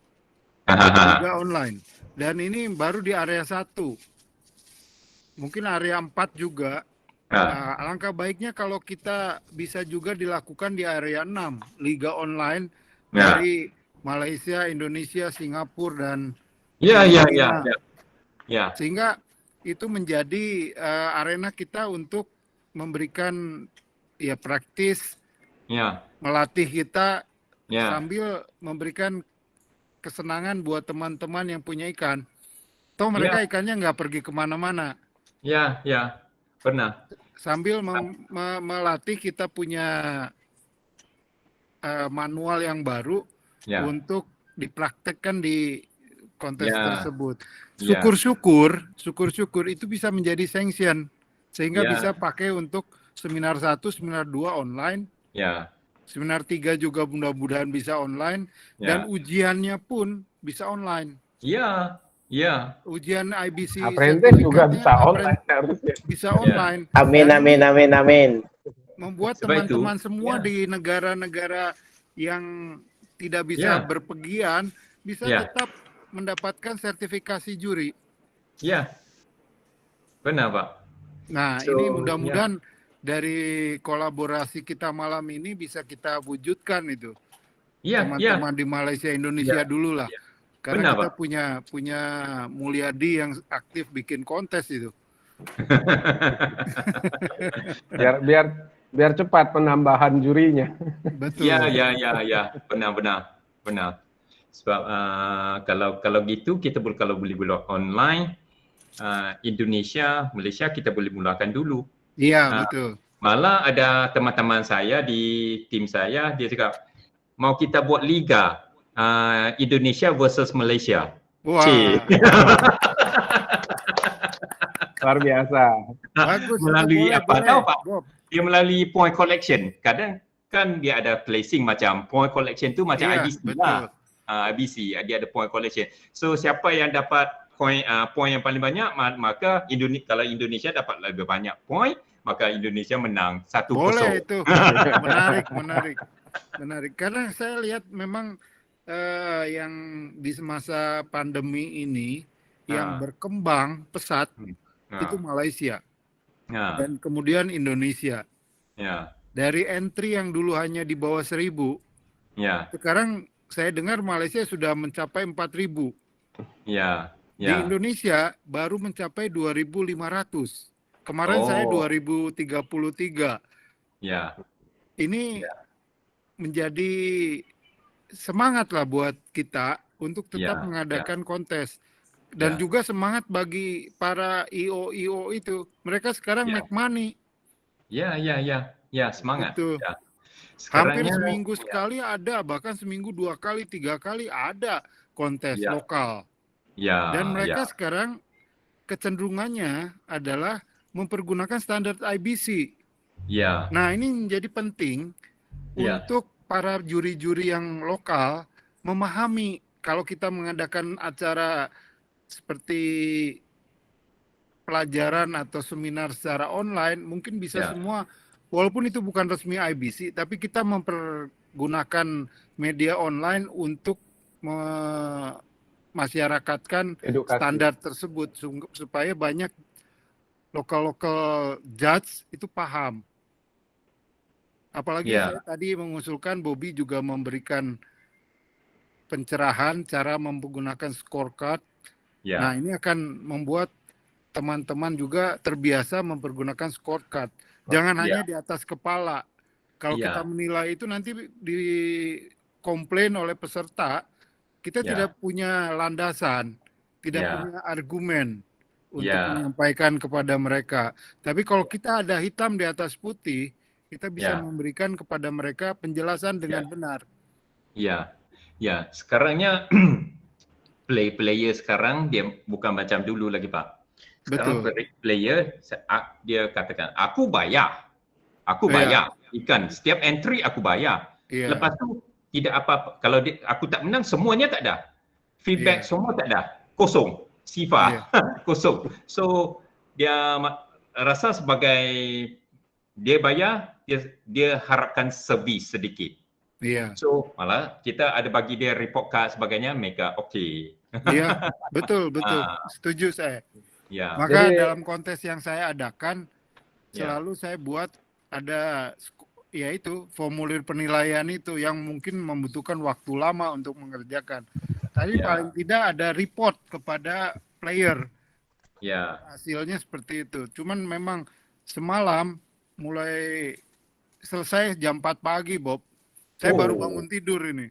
Liga Online. Dan ini baru di area 1. Mungkin area 4 juga. Alangkah baiknya kalau kita bisa juga dilakukan di area 6, Liga Online dari Malaysia, Indonesia, Singapura dan Ya. Sehingga itu menjadi arena kita untuk memberikan praktis, melatih kita sambil memberikan kesenangan buat teman-teman yang punya ikan. Toh mereka ikannya nggak pergi kemana-mana. Ya, pernah. Sambil melatih kita punya manual yang baru untuk dipraktekkan di kontes tersebut. Syukur-syukur itu bisa menjadi sanction sehingga bisa pakai untuk seminar 1, seminar 2 online. Seminar 3 juga mudah-mudahan bisa online dan ujiannya pun bisa online. Iya. Ujian IBC Apprentice juga bisa online harusnya. Bisa online. Amin. Membuat teman-teman semua di negara-negara yang tidak bisa berpergian bisa tetap mendapatkan sertifikasi juri. Iya. Benar, Pak. Nah, ini mudah-mudahan dari kolaborasi kita malam ini bisa kita wujudkan itu. Teman-teman di Malaysia, Indonesia dulu lah. Karena kita punya Mulyadi yang aktif bikin kontes itu. biar cepat penambahan jurinya. Betul. Ya. Benar. Sebab kalau gitu kita kalau boleh buat online, Indonesia, Malaysia kita boleh mulakan dulu. Iya, betul. Malah ada teman-teman saya di tim saya, dia cakap mau kita buat liga Indonesia versus Malaysia. Wah. Luar biasa. Bagus. Melalui boleh, tahu Pak? Dia melalui point collection. Kadang kan dia ada placing macam point collection tu macam IBC lah. IBC dia ada point collection. So siapa yang dapat point yang paling banyak, maka kalau Indonesia dapat lebih banyak point, maka Indonesia menang 1-0. Boleh itu. Menarik. Karena saya lihat memang yang di masa pandemi ini yang berkembang pesat itu Malaysia dan kemudian Indonesia. Dari entry yang dulu hanya di bawah 1.000, sekarang saya dengar Malaysia sudah mencapai 4.000. Di Indonesia baru mencapai 2.500. Kemarin saya 2033. Ini menjadi semangat lah buat kita untuk tetap mengadakan kontes. Dan juga semangat bagi para IO itu. Mereka sekarang make money. Semangat. Betul. Hampir seminggu sekali ada, bahkan seminggu 2 kali, 3 kali ada kontes lokal. Dan mereka sekarang kecenderungannya adalah mempergunakan standar IBC. Ya. Nah, ini menjadi penting untuk para juri-juri yang lokal memahami kalau kita mengadakan acara seperti pelajaran atau seminar secara online, mungkin bisa semua, walaupun itu bukan resmi IBC, tapi kita mempergunakan media online untuk masyarakatkan Edukasi. standar tersebut supaya banyak lokal judge itu paham. Apalagi saya tadi mengusulkan Bobby juga memberikan pencerahan cara menggunakan scorecard. Nah, ini akan membuat teman-teman juga terbiasa mempergunakan scorecard. Jangan hanya di atas kepala. Kalau kita menilai itu nanti dikomplain oleh peserta, kita tidak punya landasan, tidak punya argumen untuk menyampaikan kepada mereka. Tapi kalau kita ada hitam di atas putih, kita bisa memberikan kepada mereka penjelasan dengan benar. Ya. Sekarangnya player sekarang dia bukan macam dulu lagi, Pak. Sekarang player dia katakan, aku bayar ikan, setiap entry aku bayar. Lepas tu tidak apa-apa, kalau aku tak menang semuanya tak ada, feedback semua tak ada, kosong, sifar, kosong. So dia rasa sebagai dia bayar, dia harapkan servis sedikit. So malah kita ada bagi dia report card sebagainya, mereka okey. Iya, betul, setuju saya. Maka dalam kontes yang saya adakan selalu saya buat ada yaitu formulir penilaian itu yang mungkin membutuhkan waktu lama untuk mengerjakan. Tapi paling tidak ada report kepada player. Hasilnya seperti itu. Cuman memang semalam mulai selesai jam 4 pagi, Bob. Saya baru bangun tidur ini.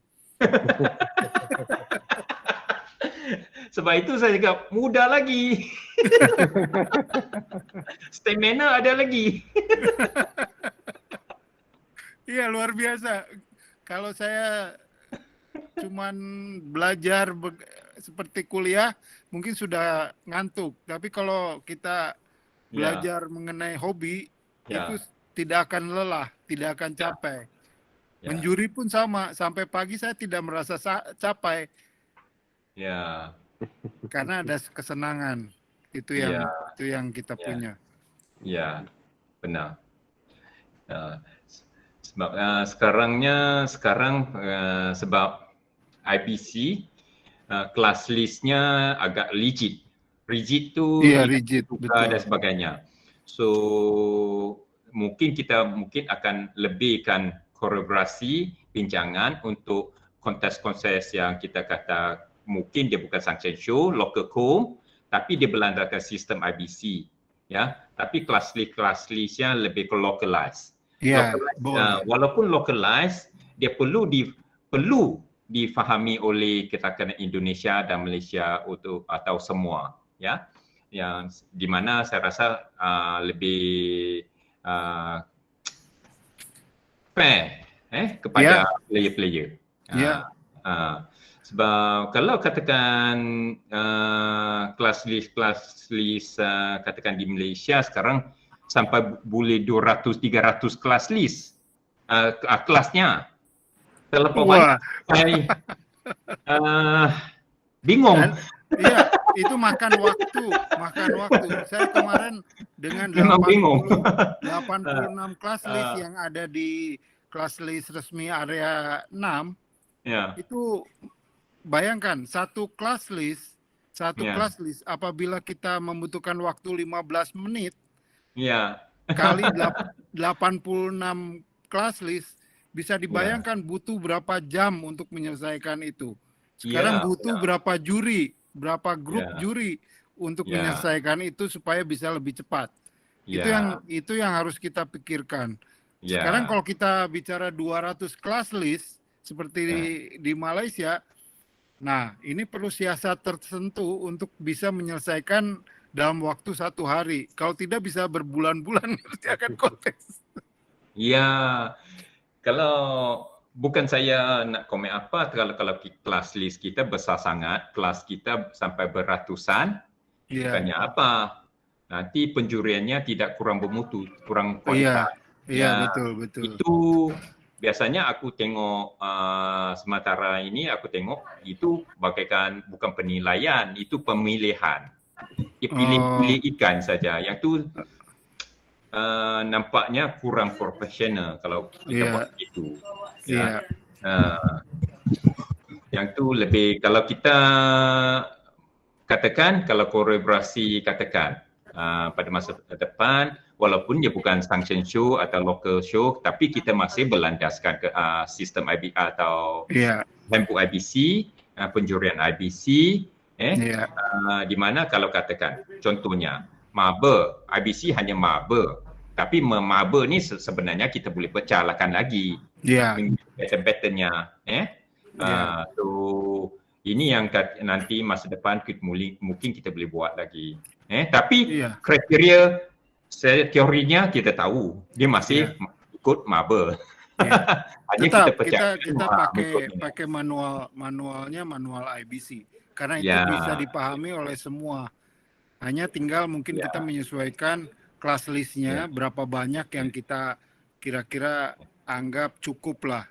Sebab itu saya cakap muda lagi. Stamina ada lagi. Iya, luar biasa. Kalau saya cuman belajar seperti kuliah, mungkin sudah ngantuk. Tapi kalau kita belajar mengenai hobi, itu tidak akan lelah, tidak akan capek. Menjuri pun sama, sampai pagi saya tidak merasa capek. Karena ada kesenangan. Itu yang kita punya. Benar. Sebab sekarang sebab IBC kelas listnya agak rigid tu rigid, buka dan sebagainya. So mungkin kita akan lebihkan koreografi bincangan untuk kontes-kontes yang kita kata mungkin dia bukan sanction show, local com, tapi dia berlandaskan sistem IBC, tapi kelas listnya lebih ke localized. Walaupun localized, dia perlu difahami oleh katakan Indonesia dan Malaysia atau semua, yang di mana saya rasa lebih fair kepada player-player. Sebab kalau katakan kelas list katakan di Malaysia sekarang sampai boleh 200-300 kelas list kelasnya. Terlalu banyak saya bingung. Iya, itu makan waktu. Saya kemarin dengan 86 kelas list yang ada di kelas list resmi area 6, itu bayangkan satu kelas list apabila kita membutuhkan waktu 15 menit kali 86 kelas list, bisa dibayangkan butuh berapa jam untuk menyelesaikan itu. Sekarang butuh berapa juri, berapa grup juri untuk menyelesaikan itu supaya bisa lebih cepat. Itu yang harus kita pikirkan. Sekarang kalau kita bicara 200 kelas list seperti di Malaysia, nah ini perlu siasat tertentu untuk bisa menyelesaikan dalam waktu 1 hari. Kalau tidak bisa berbulan-bulan nanti akan kontes. Kalau bukan saya nak komen apa, kalau kelas list kita besar sangat, kelas kita sampai beratusan, bukannya apa. nanti penjuriannya tidak kurang bermutu, kurang Iya, kualitas. iya, betul. Itu biasanya aku tengok sementara ini aku tengok itu bagaikan bukan penilaian, itu pemilihan. Dia pilih ikan saja. Yang tu nampaknya kurang profesional kalau kita buat itu. Iya. Yang tu lebih kalau kita katakan kalau kolaborasi katakan pada masa depan walaupun dia bukan sanction show atau local show tapi kita masih berlandaskan ke sistem IBR atau handbook IBC, penjurian IBC di mana kalau katakan contohnya maba, IBC hanya maba tapi maba ni sebenarnya kita boleh pecahkan lagi pattern-patternnya so ini yang nanti masa depan mungkin kita boleh buat lagi. Tapi kriteria teorinya kita tahu dia masih ikut maba. Tetap kita pakai manualnya manual IBC karena itu bisa dipahami oleh semua. Hanya tinggal mungkin kita menyesuaikan kelas listnya berapa banyak yang kita kira-kira anggap cukup lah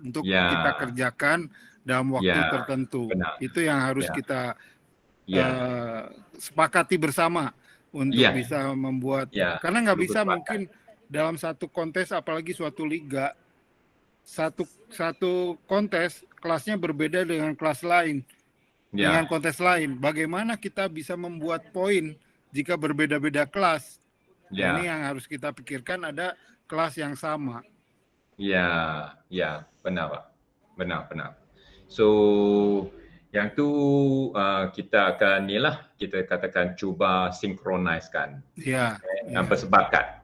untuk kita kerjakan dalam waktu tertentu. Itu yang harus kita sepakati bersama untuk bisa membuat. Karena nggak bisa mungkin dalam satu kontes, apalagi suatu liga, satu kontes kelasnya berbeda dengan kelas lain, dengan kontes lain. Bagaimana kita bisa membuat poin jika berbeda-beda kelas? Ini yang harus kita pikirkan, ada kelas yang sama. Benar Pak. Benar. So yang tu kita akan kita katakan cuba sinkronisekan bersepakat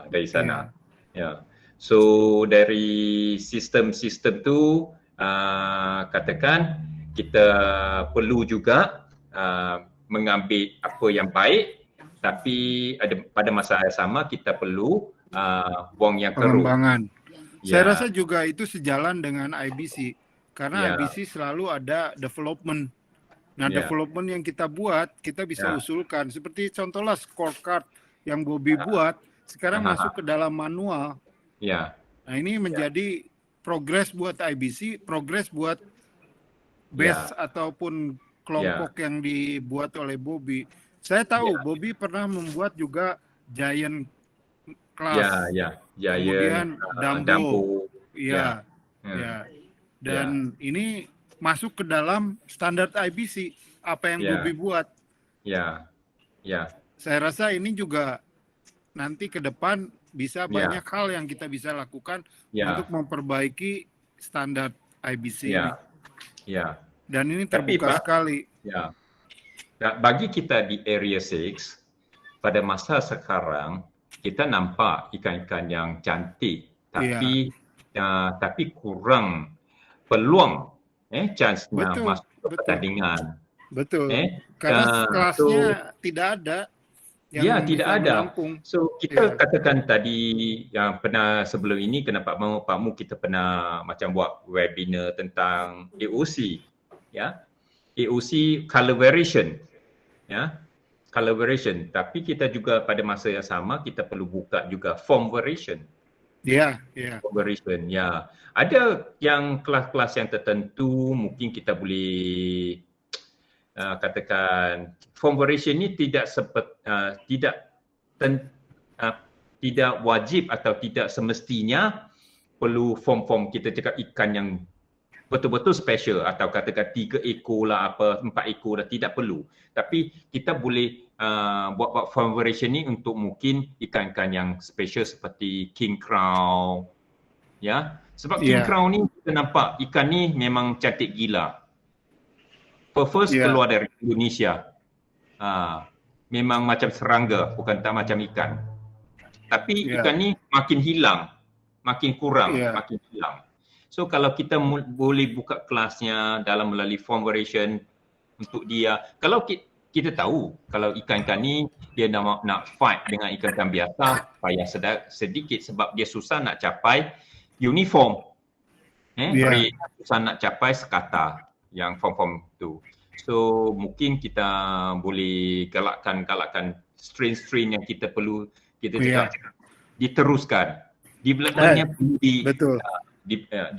dari sana. So dari sistem tu katakan kita perlu juga mengambil apa yang baik tapi pada masa yang sama kita perlu buang yang keruh. Pengembangan. Saya rasa juga itu sejalan dengan IBC. Karena IBC selalu ada development. Nah, development yang kita buat, kita bisa usulkan. Seperti contohnya scorecard yang Bobby buat, sekarang masuk ke dalam manual. Nah, ini menjadi progres buat IBC, progres buat base ataupun kelompok yang dibuat oleh Bobby. Saya tahu Bobby pernah membuat juga Giant Class. Kemudian Dumbo. Dan ini masuk ke dalam standar IBC apa yang Bobby buat. Saya rasa ini juga nanti ke depan bisa banyak hal yang kita bisa lakukan untuk memperbaiki standar IBC ini. Dan ini terbuka sekali. Nah, bagi kita di Area 6 pada masa sekarang kita nampak ikan-ikan yang cantik tapi kurang peluang chance-nya masuk ke pertandingan. Betul. Karena kelasnya tidak ada yang tidak ada. Menampung. So kita katakan tadi yang pernah sebelum ini kenapa Pak Mu kita pernah macam buat webinar tentang AOC AOC color variation color variation tapi kita juga pada masa yang sama kita perlu buka juga form variation. Variation, ada yang kelas-kelas yang tertentu mungkin kita boleh katakan form variation ni tidak wajib atau tidak semestinya perlu form kita cakap ikan yang betul-betul special atau katakan 3 ekor lah 4 ekor dah tidak perlu. Tapi kita boleh buat form variation ni untuk mungkin ikan-ikan yang special seperti king crown. Sebab king crown ni kita nampak ikan ni memang cantik gila. First keluar dari Indonesia. Memang macam serangga, bukan tak macam ikan. Tapi ikan ni makin hilang, makin kurang, makin hilang. So kalau kita boleh buka kelasnya dalam melalui form variation untuk dia, kalau kita tahu kalau ikan-ikan ni dia nak fight dengan ikan-ikan biasa payah sedikit sebab dia susah nak capai uniform. Susah nak capai sekata yang form-form tu. So mungkin kita boleh galakkan strain-strain yang kita cakap diteruskan. Developmentnya betul.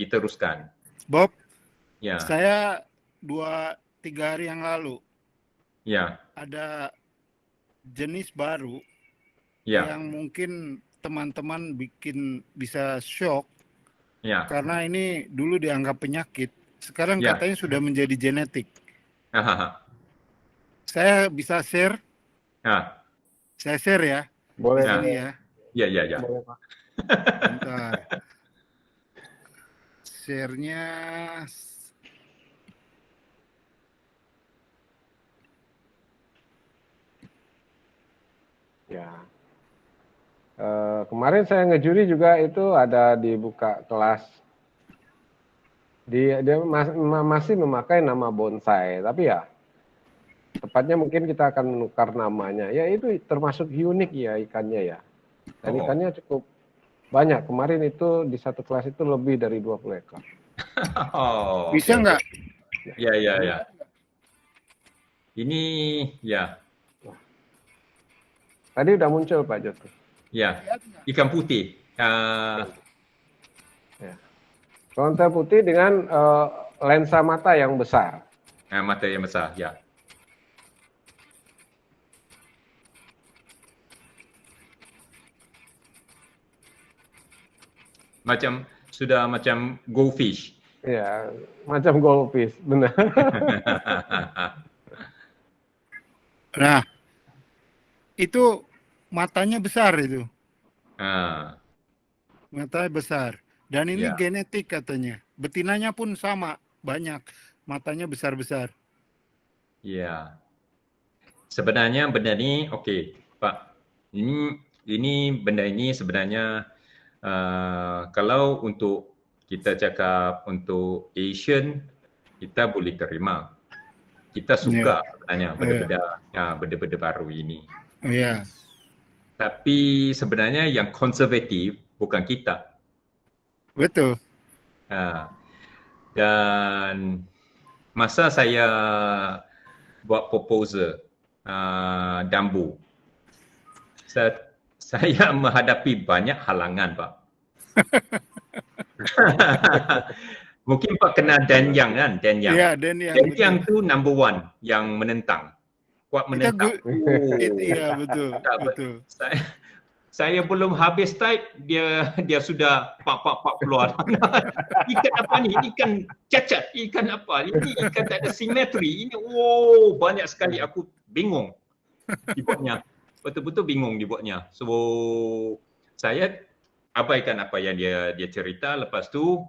Diteruskan. Bob, Ya. saya 2-3 hari yang lalu Ya. ada jenis baru Ya. yang mungkin teman-teman bisa shock Ya. karena ini dulu dianggap penyakit, sekarang Ya. katanya sudah menjadi genetik. Hahaha. Saya bisa share? Ah. Saya share ya. Boleh. Ya. Ini ya. Ya. Boleh, Pak. Bentar. Share-nya Ya. Kemarin saya ngejuri juga itu ada dibuka kelas. Dia masih memakai nama bonsai, tapi ya tepatnya mungkin kita akan menukar namanya. Ya itu termasuk unik ya ikannya ya. Dan ikannya cukup banyak. Kemarin itu di satu kelas itu lebih dari 20 ekor. bisa nggak? Ya. Ini ya. Tadi udah muncul Pak Joko. Ya. Ikan putih. Ya. Konten putih dengan lensa mata yang besar. Mata yang besar, ya. Sudah macam goldfish. Ya, macam goldfish, benar. Nah, itu matanya besar itu. Matanya besar. Dan ini genetik katanya. Betinanya pun sama, banyak. Matanya besar-besar. Ya. Sebenarnya benda ni, okey, Pak. Ini benda ini sebenarnya kalau untuk kita cakap untuk Asian, kita boleh terima. Kita suka sebenarnya benda-benda baru ini. Ya. Tapi sebenarnya yang konservatif bukan kita. Betul. Dan masa saya buat proposal Dambu, saya menghadapi banyak halangan, Pak. Mungkin Pak kenal Dan Yang kan? Dan Yang. Ya, Dan Yang. Dan Yang tu number one yang menentang. Kuat menentang. Iya, betul. Betul. Saya belum habis type, dia sudah pak keluar. Ikan apa ni? Ikan cacat. Ikan apa? Ini ikan tak ada simetri. Ini banyak sekali, aku bingung dibuatnya. Betul-betul bingung dibuatnya. So saya abaikan apa yang dia cerita. Lepas tu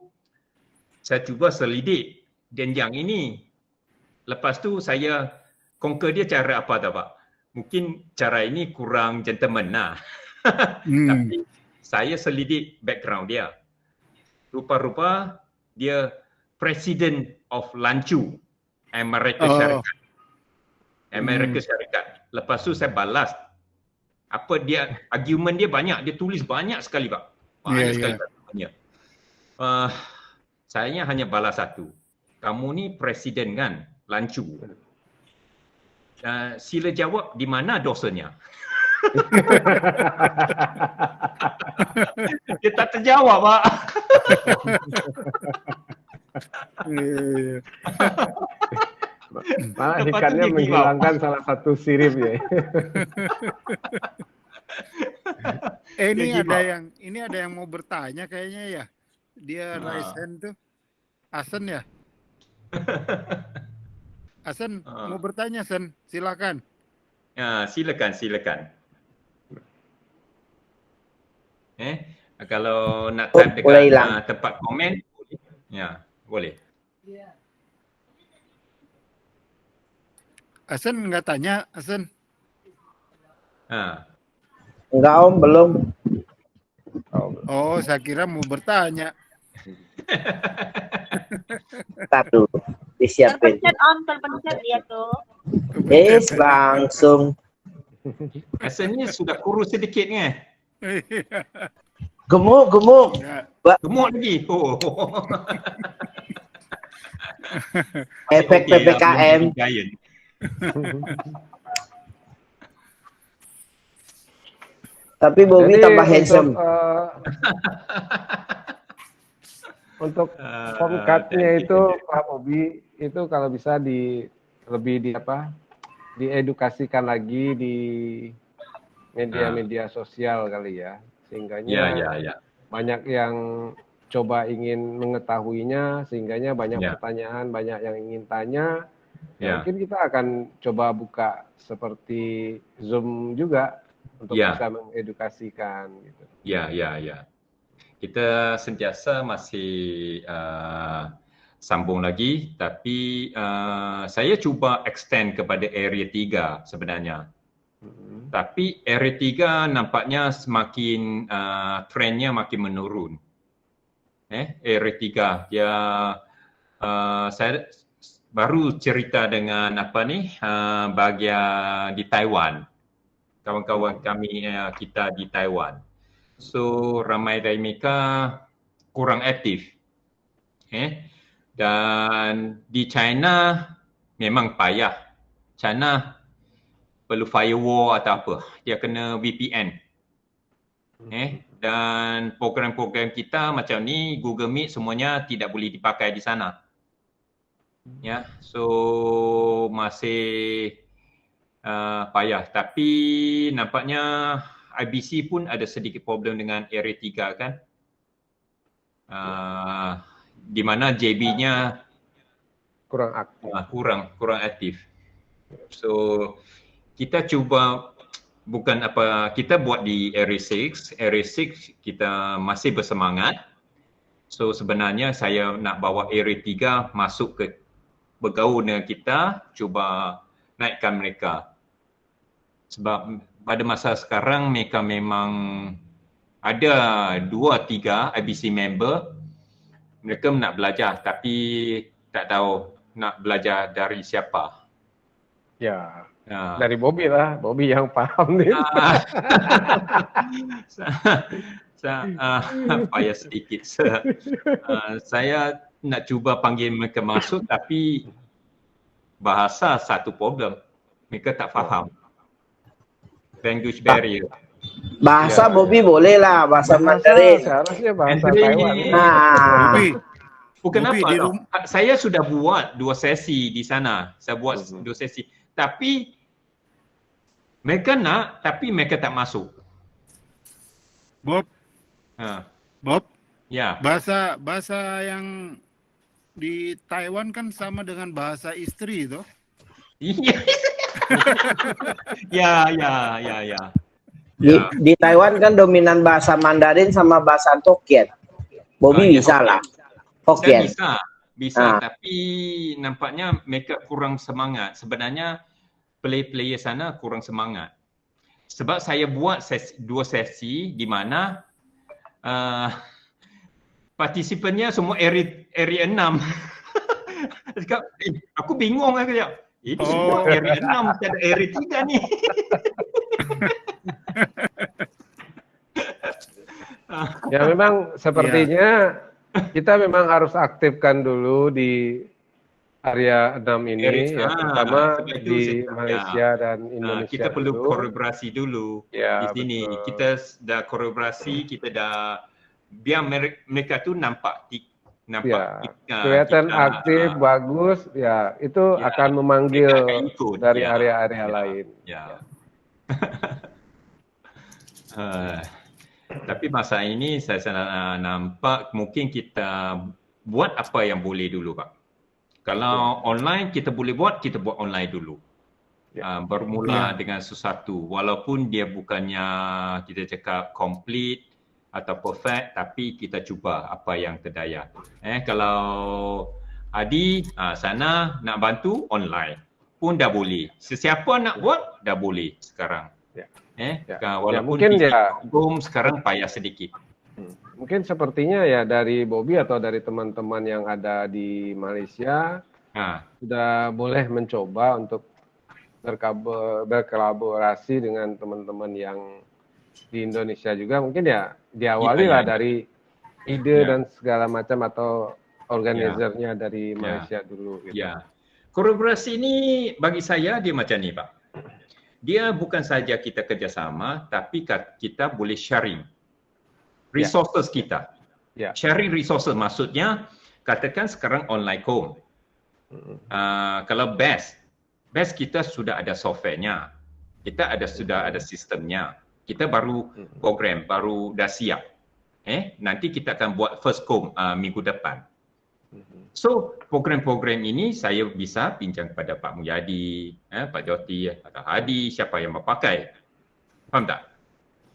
saya cuba selidik Dan Yang ini. Lepas tu saya conquer dia cara apa tak, Pak? Mungkin cara ini kurang gentleman lah. Tapi saya selidik background dia. Rupa-rupa dia President of Lanchu, Amerika Syarikat. Amerika Syarikat. Lepas tu saya balas. Apa dia, argument dia banyak. Dia tulis banyak sekali, Pak. Banyak sekali. Saya hanya balas satu. Kamu ni Presiden kan, Lanchu. Sila jawab di mana dosanya. Dia tak terjawab, Pak. Malah ikannya menghilangkan salah satu sirip ya. Ini ada yang mau bertanya kayaknya ya. Dia raise hand tuh. Asen ya? Asen mau bertanya, Sen. Silakan. Silakan. Kalau nak type dekat tempat komen, ya, boleh. Asen nggak tanya, Asen? Enggak, Om, belum. Oh, saya kira mau bertanya. Satu, disiapin. Terpencet dia tuh. Langsung. Asalnya sudah kurus sedikit ni. Gemuk. Gemuk lagi. Efek PPKM. Tapi Bobby Jadi tambah handsome. Untuk form card-nya itu Pak Bobby itu kalau bisa lebih diedukasikan lagi di media-media sosial kali ya, sehingganya banyak yang coba ingin mengetahuinya, sehingganya banyak pertanyaan, banyak yang ingin tanya. Mungkin kita akan coba buka seperti Zoom juga untuk bisa mengedukasikan gitu. Ya. Kita sentiasa masih sambung lagi, tapi saya cuba extend kepada area 3 sebenarnya. Tapi area 3 nampaknya semakin trendnya makin menurun. Area 3 dia saya baru cerita dengan bahagian di Taiwan. Kawan-kawan kami kita di Taiwan. So ramai dari mereka kurang aktif. Dan di China memang payah. China perlu firewall atau apa. Dia kena VPN. Dan program-program kita macam ni, Google Meet semuanya tidak boleh dipakai di sana. So masih payah. Tapi nampaknya IBC pun ada sedikit problem dengan area 3 kan. Di mana JB-nya kurang aktif. So kita cuba kita buat di area 6 kita masih bersemangat. So sebenarnya saya nak bawa area 3 masuk ke bergaul dengan kita, cuba naikkan mereka. Sebab pada masa sekarang mereka memang ada 2-3 IBC member, mereka nak belajar tapi tak tahu nak belajar dari siapa. Dari Bobby lah, Bobby yang paham nih. Payah sedikit. Saya nak cuba panggil mereka masuk tapi bahasa satu problem, mereka tak faham. Language barrier. Bahasa Bobby boleh lah, bahasa Mandarin. Seharusnya bahasa Taiwan. Bukan apa, saya sudah buat 2 sesi di sana. Saya buat 2 sesi. Tapi mereka nak, tapi mereka tak masuk. Bob. Ya. Bahasa yang di Taiwan kan sama dengan bahasa istri itu. Ya. Di Taiwan kan dominan bahasa Mandarin sama bahasa Hokkien. Bobby bisa lah. Hokkien. Bisa. Tapi nampaknya mereka kurang semangat. Sebenarnya player sana kurang semangat. Sebab saya buat 2 sesi di mana partisipannya semua area 6. Aku bingung aku cakap. Ini semua area 6, tak ada area 3 ni. Ya memang sepertinya kita memang harus aktifkan dulu di area 6 ini, terutama di Malaysia dan Indonesia. Kita perlu kolaborasi dulu di sini. Betul. Kita dah kolaborasi, kita dah biar mereka tu nampak kelihatan aktif, bagus, itu akan memanggil dari area-area lain. Tapi masa ini saya nampak mungkin kita buat apa yang boleh dulu, Pak. Kalau online kita boleh buat, kita buat online dulu. Bermula dengan sesuatu, walaupun dia bukannya kita cakap complete atau perfect, tapi kita cuba apa yang terdaya. Kalau Adi sana nak bantu online pun dah boleh. Sesiapa nak buat dah boleh sekarang. Walaupun Zoom sekarang payah sedikit. Mungkin sepertinya ya dari Bobby atau dari teman-teman yang ada di Malaysia sudah boleh mencoba untuk berkolaborasi dengan teman-teman yang di Indonesia juga. Mungkin diawali lah dari ide dan segala macam atau organizernya dari Malaysia dulu. Gitu. Kolaborasi ini bagi saya dia macam ni, Pak. dia bukan saja kita kerjasama, tapi kita boleh sharing resources kita. Sharing resources maksudnya, katakan sekarang online com. Kalau BEST kita sudah ada softwarenya, kita sudah ada sistemnya, kita baru program, baru dah siap. Nanti kita akan buat first com minggu depan. So program-program ini saya bisa pinjam kepada Pak Mulyadi, Pak Joti atau Hadi, siapa yang mau pakai. Faham tak?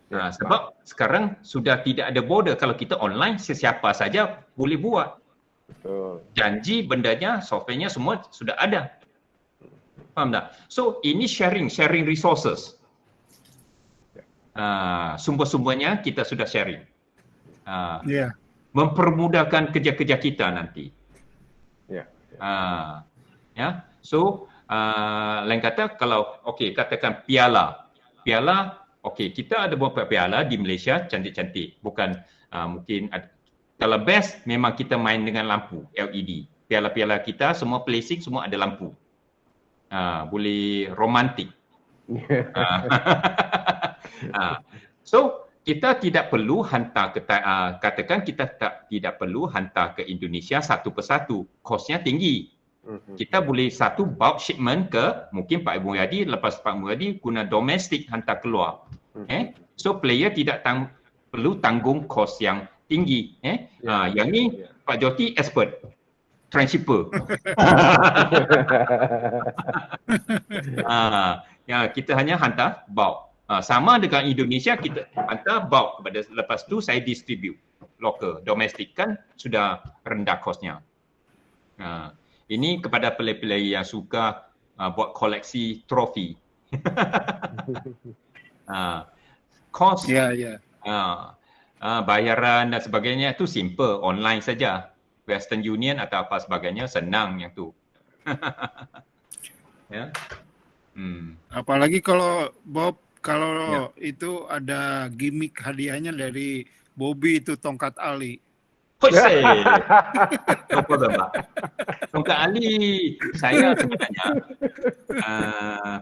Sebab sekarang sudah tidak ada border. Kalau kita online, sesiapa saja boleh buat. Betul. Janji bendanya, softwarenya semua sudah ada. Faham tak? So ini sharing resources. Sumber-sumbernya kita sudah sharing. Mempermudahkan kerja-kerja kita nanti. So lain kata, kalau katakan piala, kita ada beberapa piala di Malaysia cantik-cantik. Bukan mungkin kalau best memang kita main dengan lampu LED. Piala-piala kita semua placing, semua ada lampu. Boleh romantik. So kita tidak perlu hantar katakan kita tidak perlu hantar ke Indonesia satu persatu, kosnya tinggi. Kita boleh satu bulk shipment ke mungkin Pak Mulyadi, lepas Pak Mulyadi guna domestik hantar keluar. So player tidak perlu tanggung kos yang tinggi. Yang ni Pak Joti expert transshipper. Kita hanya hantar bulk. Sama dengan Indonesia, kita hantar bulk kepada, lepas tu saya distribute local, domestik kan sudah rendah kosnya. Ini kepada player-player yang suka buat koleksi trofi. Kos, bayaran dan sebagainya itu simple, online saja. Western Union atau apa sebagainya senang yang tu. Apalagi kalau Bob, kalau itu ada gimmick hadiahnya dari Bobby itu tongkat Ali. Tongkat Ali saya sebenarnya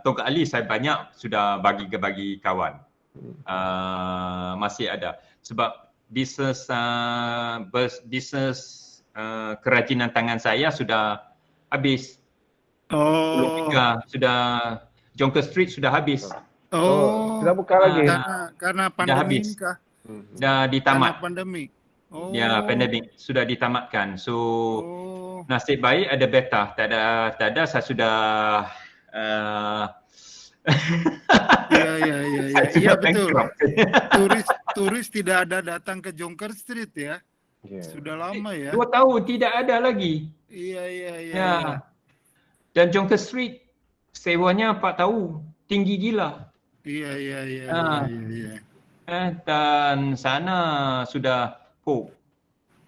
tongkat Ali saya banyak sudah bagi kawan. Masih ada sebab bisnes kerajinan tangan saya sudah habis. Sudah Jonker Street sudah habis. Sudah buka lagi. Karena pandemi kah? Dah ditamat. Karena pandemi. Pandemik sudah ditamatkan. So nasib baik ada beta. Tak ada saya sudah Iya betul. Turis tidak ada datang ke Jonker Street ya. Sudah lama ya. 2 tahun tidak ada lagi. Iya. Dan Jonker Street sewanya Pak tahu tinggi gila. Iya. Dan sana sudah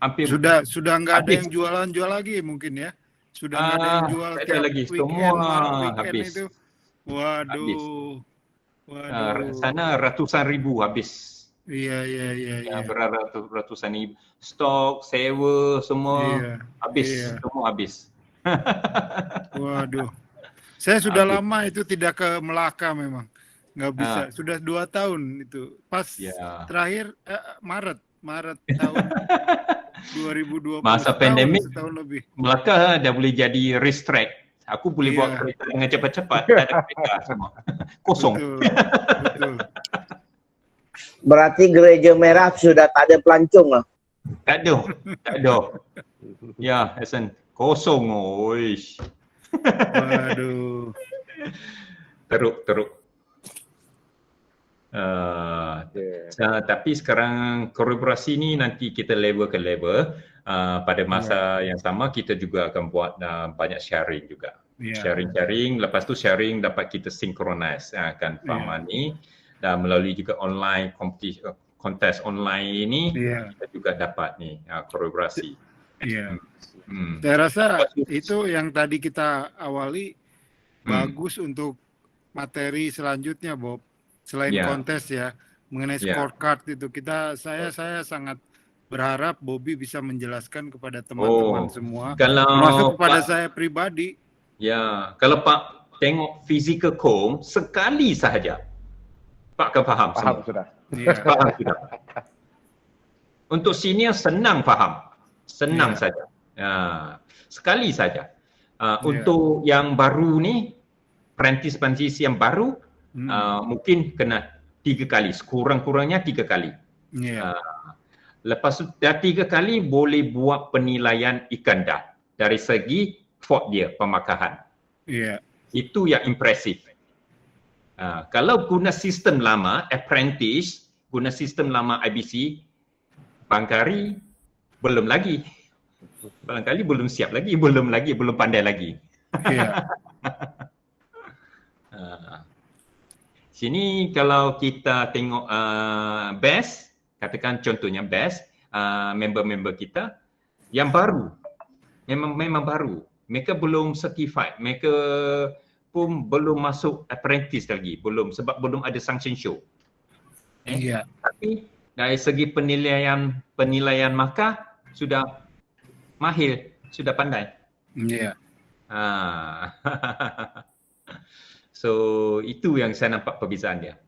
hampir sudah nggak ada yang jualan lagi mungkin ya. Sudah nggak ada yang jual tiap lagi. weekend, Semua habis. Itu. Waduh. Sana ratusan ribu habis. Iya. Ratusan ribu. Stok, sewa semua habis. Semua habis. Waduh. Saya sudah lama itu tidak ke Melaka memang. Nggak bisa. Sudah 2 tahun itu. Pas terakhir Maret tahun 2020. Masa pandemik setahun lebih. Melaka dah boleh jadi restrict. Aku boleh buat kereta dengan cepat-cepat. Tak ada kereta semua. Kosong. Betul. Berarti Gereja Merah sudah tak ada pelancong lah. Tak ada. Ya, Hasan. Kosong. Oish. Waduh. Teruk. Tapi sekarang kolaborasi ni nanti kita level ke level. Pada masa yang sama kita juga akan buat banyak sharing juga. Sharing, lepas tu sharing dapat kita synchronize kan Fahaman ni, dan melalui juga online kontes online ini kita juga dapat ni kolaborasi. Saya rasa itu yang tadi kita awali bagus untuk materi selanjutnya, Bob. Selain kontes ya, mengenai scorecard itu saya sangat berharap Bobby bisa menjelaskan kepada teman-teman semua, termasuk kepada saya pribadi. Ya, kalau Pak tengok physical comb sekali sahaja, Pak akan faham semua. sudah. Faham sudah. Untuk senior senang faham. Senang saja. Sekali saja. Untuk yang baru ni, apprentice yang baru, mungkin kena 3 kali. Sekurang-kurangnya 3 kali. Lepas tu dah 3 kali boleh buat penilaian ikan dah. Dari segi fort dia, pemakahan. Itu yang impresif. Kalau guna sistem lama, apprentice, guna sistem lama IBC, barangkali belum lagi. Barangkali belum siap lagi, belum pandai lagi. Sini kalau kita tengok best, katakan contohnya best, member-member kita yang baru, memang baru. Mereka belum certified, mereka pun belum masuk apprentice lagi, sebab belum ada sanction show. Tapi dari segi penilaian markah sudah mahir, sudah pandai. So itu yang saya nampak perbezaan dia.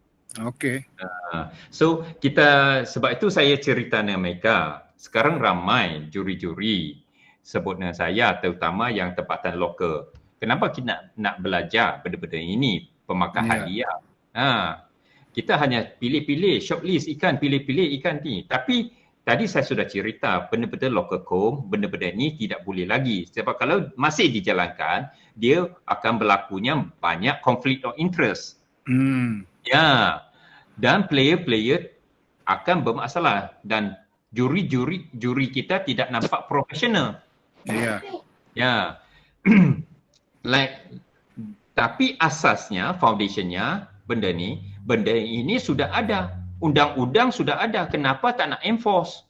So sebab itu saya cerita dengan mereka. Sekarang ramai juri-juri sebut dengan saya, terutama yang tempatan lokal. Kenapa kita nak belajar benda-benda ini, pemakahan dia? Kita hanya pilih-pilih, shortlist ikan, pilih-pilih ikan ni. Tapi tadi saya sudah cerita, benda-benda local comb, benda-benda ni tidak boleh lagi. Sebab kalau masih dijalankan, dia akan berlakunya banyak konflik of interest. Dan player-player akan bermasalah. Dan juri kita tidak nampak profesional. Tapi asasnya, foundationnya, benda ini sudah ada. Undang-undang sudah ada. Kenapa tak nak enforce?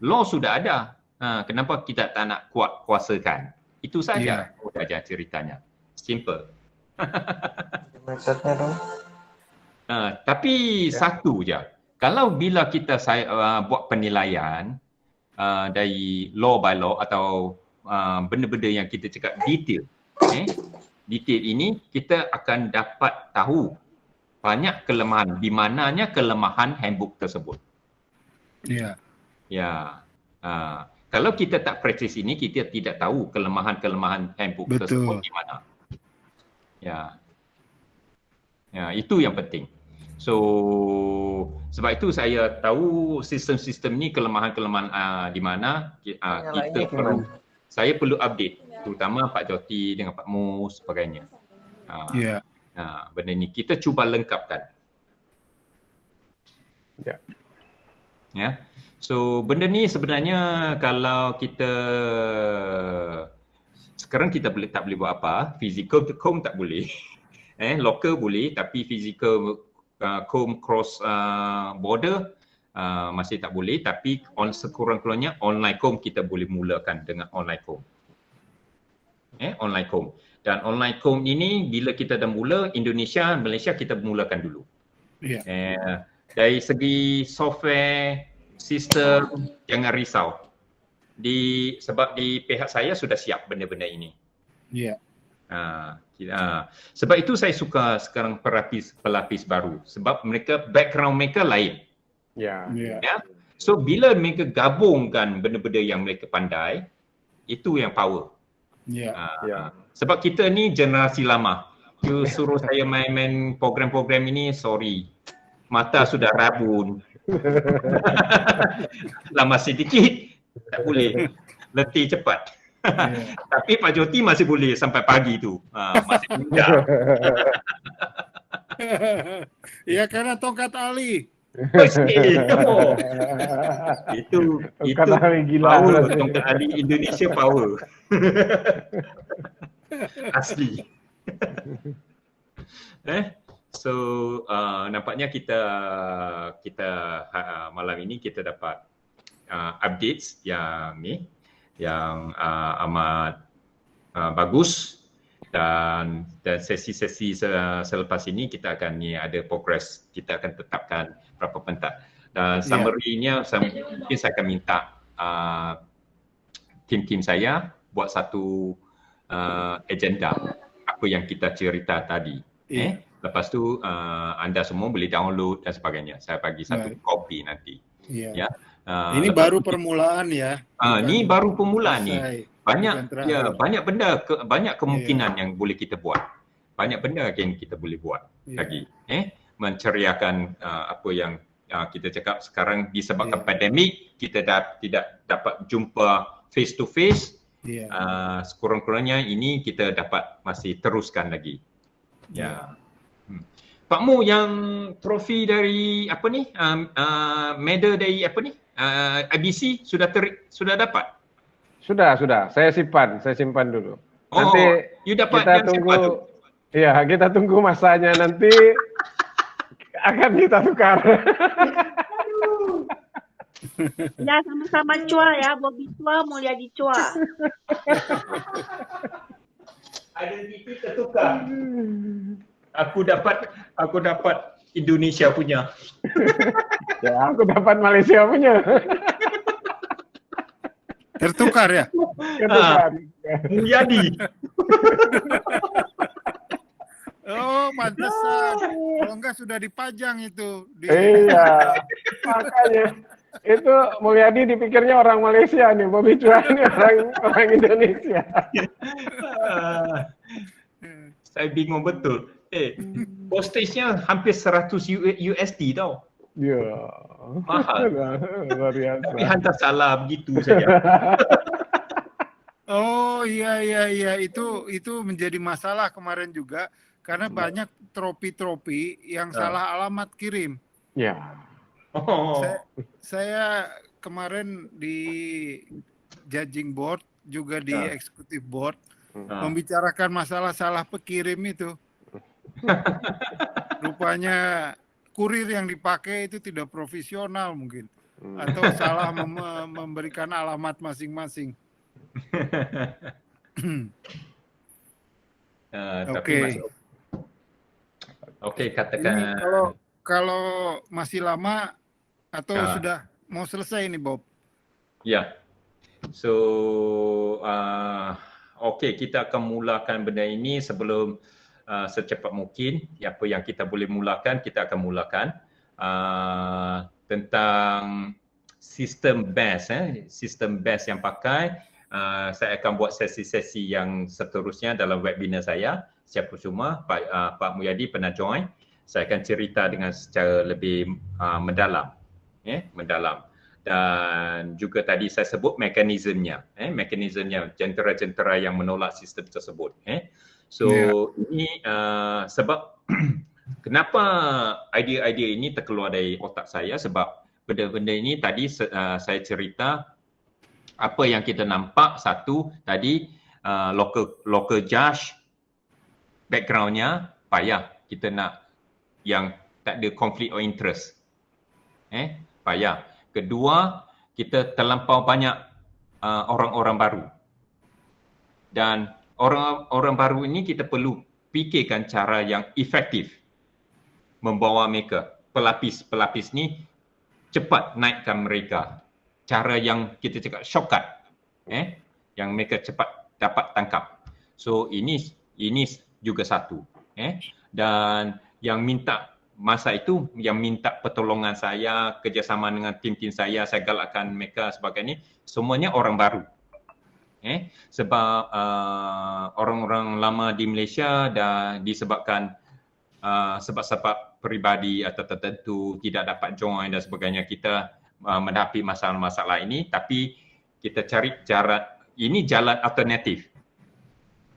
Law sudah ada. Kenapa kita tak nak kuasakan? Itu saja saja ceritanya. Simple. Maksudnya dong? Tapi satu je. Kalau bila kita buat penilaian dari law by law atau benda-benda yang kita cakap detail. Detail ini kita akan dapat tahu banyak kelemahan, di mananya kelemahan handbook tersebut. Kalau kita tak praktis ini, kita tidak tahu kelemahan-kelemahan handbook tersebut di mana. Itu yang penting. So sebab itu saya tahu sistem-sistem ni kelemahan-kelemahan di mana saya perlu update, terutama Pak Joti dengan Pak Mus sebagainya. Benda ni kita cuba lengkapkan. So benda ni sebenarnya kalau kita sekarang kita tak boleh buat apa, physical comb tak boleh. Local boleh, tapi physical comb cross border masih tak boleh, tapi sekurang-kurangnya online comb kita boleh mulakan dengan online comb. Online comb. Dan online comb ini bila kita dah mula, Indonesia, Malaysia kita mulakan dulu. Dari segi software, sistem, jangan risau. Sebab di pihak saya sudah siap benda-benda ini. Sebab itu saya suka sekarang pelapis baru. Sebab background mereka lain. So bila mereka gabungkan benda-benda yang mereka pandai, itu yang power. Sebab kita ni generasi lama. You suruh saya main-main program-program ini, sorry. Mata sudah rabun. Lama sedikit, tak boleh. Letih cepat. Tapi Pak Joti masih boleh sampai pagi tu. Masih muda. Ya karena tongkat Ali. Itu gila. Power, tongkat Ali Indonesia power. Asli. So nampaknya kita malam ini kita dapat updates yang amat bagus, dan sesi-sesi selepas ini kita akan ada progress, kita akan tetapkan berapa pentas. Dan summary-nya mungkin saya akan minta tim-tim saya buat satu agenda apa yang kita cerita tadi. Lepas tu anda semua boleh download dan sebagainya. Saya bagi satu copy nanti. Ya. Ini baru permulaan ya. Ini baru permulaan ni. Banyak benda, banyak kemungkinan yang boleh kita buat. Banyak benda yang kita boleh buat lagi. Menceriakan apa yang kita cakap sekarang disebabkan pandemik, kita tidak dapat jumpa face to face. Sekurang-kurangnya ini kita dapat masih teruskan lagi. Pak Mu, yang trofi dari apa ni, medal dari apa ni, IBC sudah dapat? Sudah. Saya simpan dulu. Nanti you dapat kita yang tunggu. simpan tu. Iya, kita tunggu masanya nanti akan kita tukar. Ya, sama-sama Cua ya, Bobby Cua, Mulyadi Cua. Identiti tertukar. Aku dapat Indonesia punya. Ya, aku dapat Malaysia punya. Tertukar ya? Ketukar. Mulyadi. Oh, pantesan. Kalau enggak sudah dipajang itu. Iya, makanya. Itu Mulyadi dipikirnya orang Malaysia nih, Bobby Cua ini orang Indonesia. Saya bingung betul. Postage-nya hampir 100 USD tau. Ya. Mahal. Luar biasa. Tapi hantar salah begitu saja. Oh iya itu menjadi masalah kemarin juga karena banyak tropi-tropi yang salah alamat kirim. Ya. Saya kemarin di judging board juga di executive board membicarakan masalah salah pekirim itu. Rupanya kurir yang dipakai itu tidak profesional mungkin atau salah memberikan alamat masing-masing. Oke, katakan. Ini kalau masih lama atau sudah mau selesai ini, Bob? Ya. So, kita akan mulakan benda ini sebelum secepat mungkin. Apa yang kita boleh mulakan, kita akan mulakan. Tentang sistem BAS, sistem BAS yang pakai. Saya akan buat sesi-sesi yang seterusnya dalam webinar saya. Siapa semua, Pak Mulyadi pernah join. Saya akan cerita dengan secara lebih mendalam. Mendalam. Dan juga tadi saya sebut mekanismenya. Mekanismenya, jentera-jentera yang menolak sistem tersebut. So, ini sebab kenapa idea-idea ini terkeluar dari otak saya, sebab benda-benda ini tadi saya cerita apa yang kita nampak. Satu tadi local judge, backgroundnya payah. Kita nak yang tak ada conflict of interest. Payah. Kedua, kita terlampau banyak orang-orang baru. Dan orang baru ini kita perlu fikirkan cara yang efektif membawa mereka. Pelapis-pelapis ni cepat naikkan mereka. Cara yang kita cakap shortcut. Yang mereka cepat dapat tangkap. So ini juga satu. Dan yang minta masa itu, yang minta pertolongan saya, kerjasama dengan tim-tim saya galakkan mereka sebagainya, semuanya orang baru. Sebab orang-orang lama di Malaysia dah disebabkan sebab-sebab peribadi atau tertentu tidak dapat join dan sebagainya, kita menghadapi masalah-masalah ini, tapi kita cari jalan alternatif.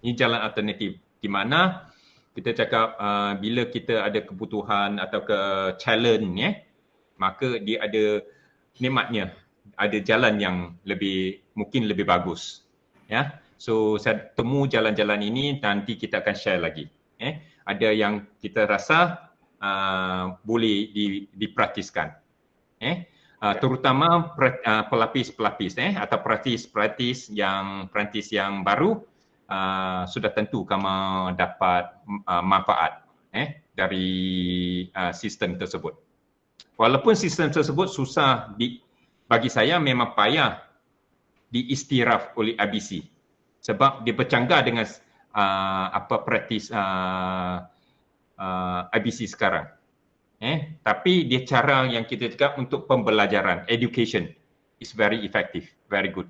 Ini jalan alternatif di mana kita cakap bila kita ada kebutuhan atau ke challenge, maka dia ada nikmatnya, ada jalan yang mungkin lebih bagus. So saya temu jalan-jalan ini, nanti kita akan share lagi. Ada yang kita rasa boleh dipraktiskan. Terutama pelapis-pelapis atau perantis yang baru, sudah tentu kamu dapat manfaat dari sistem tersebut. Walaupun sistem tersebut susah bagi saya, memang payah diistiraf oleh IBC sebab dia bercanggah dengan praktis IBC sekarang. Tapi dia cara yang kita cakap untuk pembelajaran, education is very effective, very good.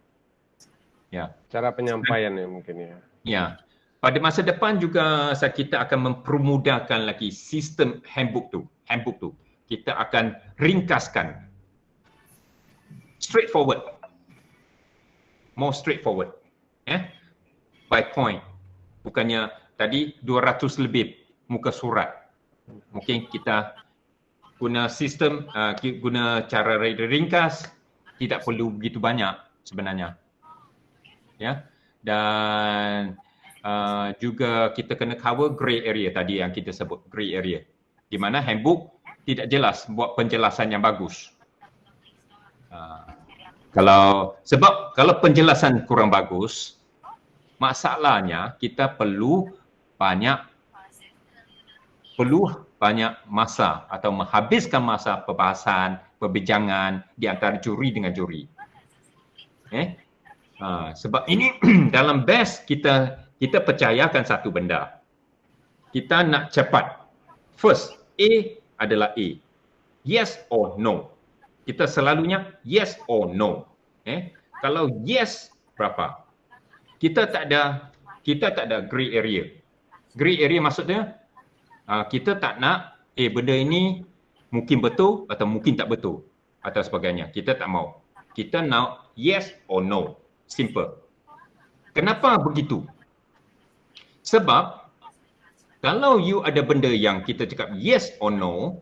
Ya. Cara penyampaian ya mungkin ya. Ya. Pada masa depan juga kita akan mempermudahkan lagi sistem handbook tu. Kita akan ringkaskan. Straightforward. More straightforward. By point. Bukannya tadi 200 lebih muka surat. Mungkin kita guna sistem, guna cara ringkas, tidak perlu begitu banyak sebenarnya. Ya. Dan juga kita kena cover grey area tadi yang kita sebut, grey area. Di mana handbook tidak jelas buat penjelasan yang bagus. Sebab kalau penjelasan kurang bagus, masalahnya kita perlu banyak masa atau menghabiskan masa perbahasan, perbincangan di antara juri dengan juri. Sebab ini dalam BES kita percayakan satu benda. Kita nak cepat. First, A adalah A. Yes or no. Kita selalunya yes or no. Kalau yes, berapa? Kita tak ada grey area. Grey area maksudnya kita tak nak benda ini mungkin betul atau mungkin tak betul atau sebagainya. Kita tak mau. Kita nak yes or no. Simple. Kenapa begitu? Sebab kalau you ada benda yang kita cakap yes or no,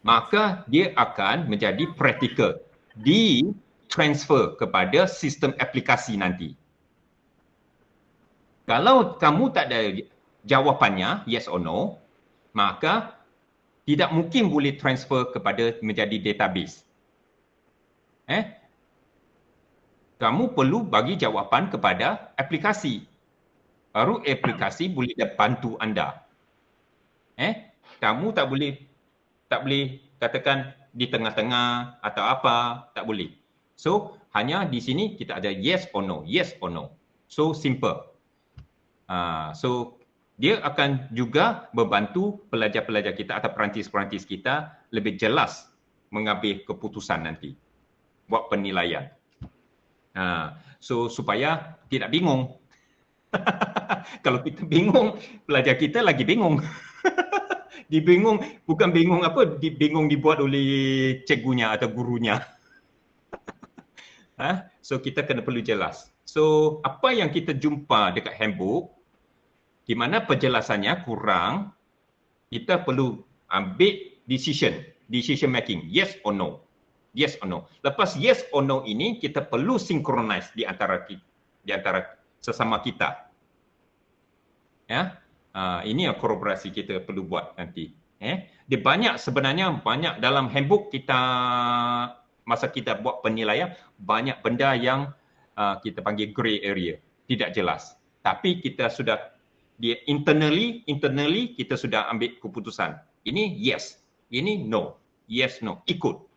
maka dia akan menjadi practical, di transfer kepada sistem aplikasi nanti. Kalau kamu tak ada jawapannya yes or no, maka tidak mungkin boleh transfer kepada menjadi database. Kamu perlu bagi jawapan kepada aplikasi. Baru aplikasi boleh bantu anda. Kamu tak boleh katakan di tengah-tengah atau apa, tak boleh. So, hanya di sini kita ada yes or no, yes or no. So, simple. So, dia akan juga membantu pelajar-pelajar kita atau perantis-perantis kita lebih jelas mengambil keputusan nanti. Buat penilaian. So, supaya tidak bingung. Kalau kita bingung, pelajar kita lagi bingung. Dibingung, bukan bingung apa, bingung dibuat oleh cikgunya atau gurunya. So kita kena perlu jelas. So apa yang kita jumpa dekat handbook, di mana penjelasannya kurang, kita perlu ambil decision making, yes or no. Yes or no. Lepas yes or no ini, kita perlu synchronize di antara sesama kita. Ini yang kolaborasi kita perlu buat nanti. Dia sebenarnya banyak dalam handbook kita, masa kita buat penilaian, banyak benda yang kita panggil grey area, tidak jelas. Tapi kita sudah internally kita sudah ambil keputusan. Ini yes, ini no. Yes, no, ikut.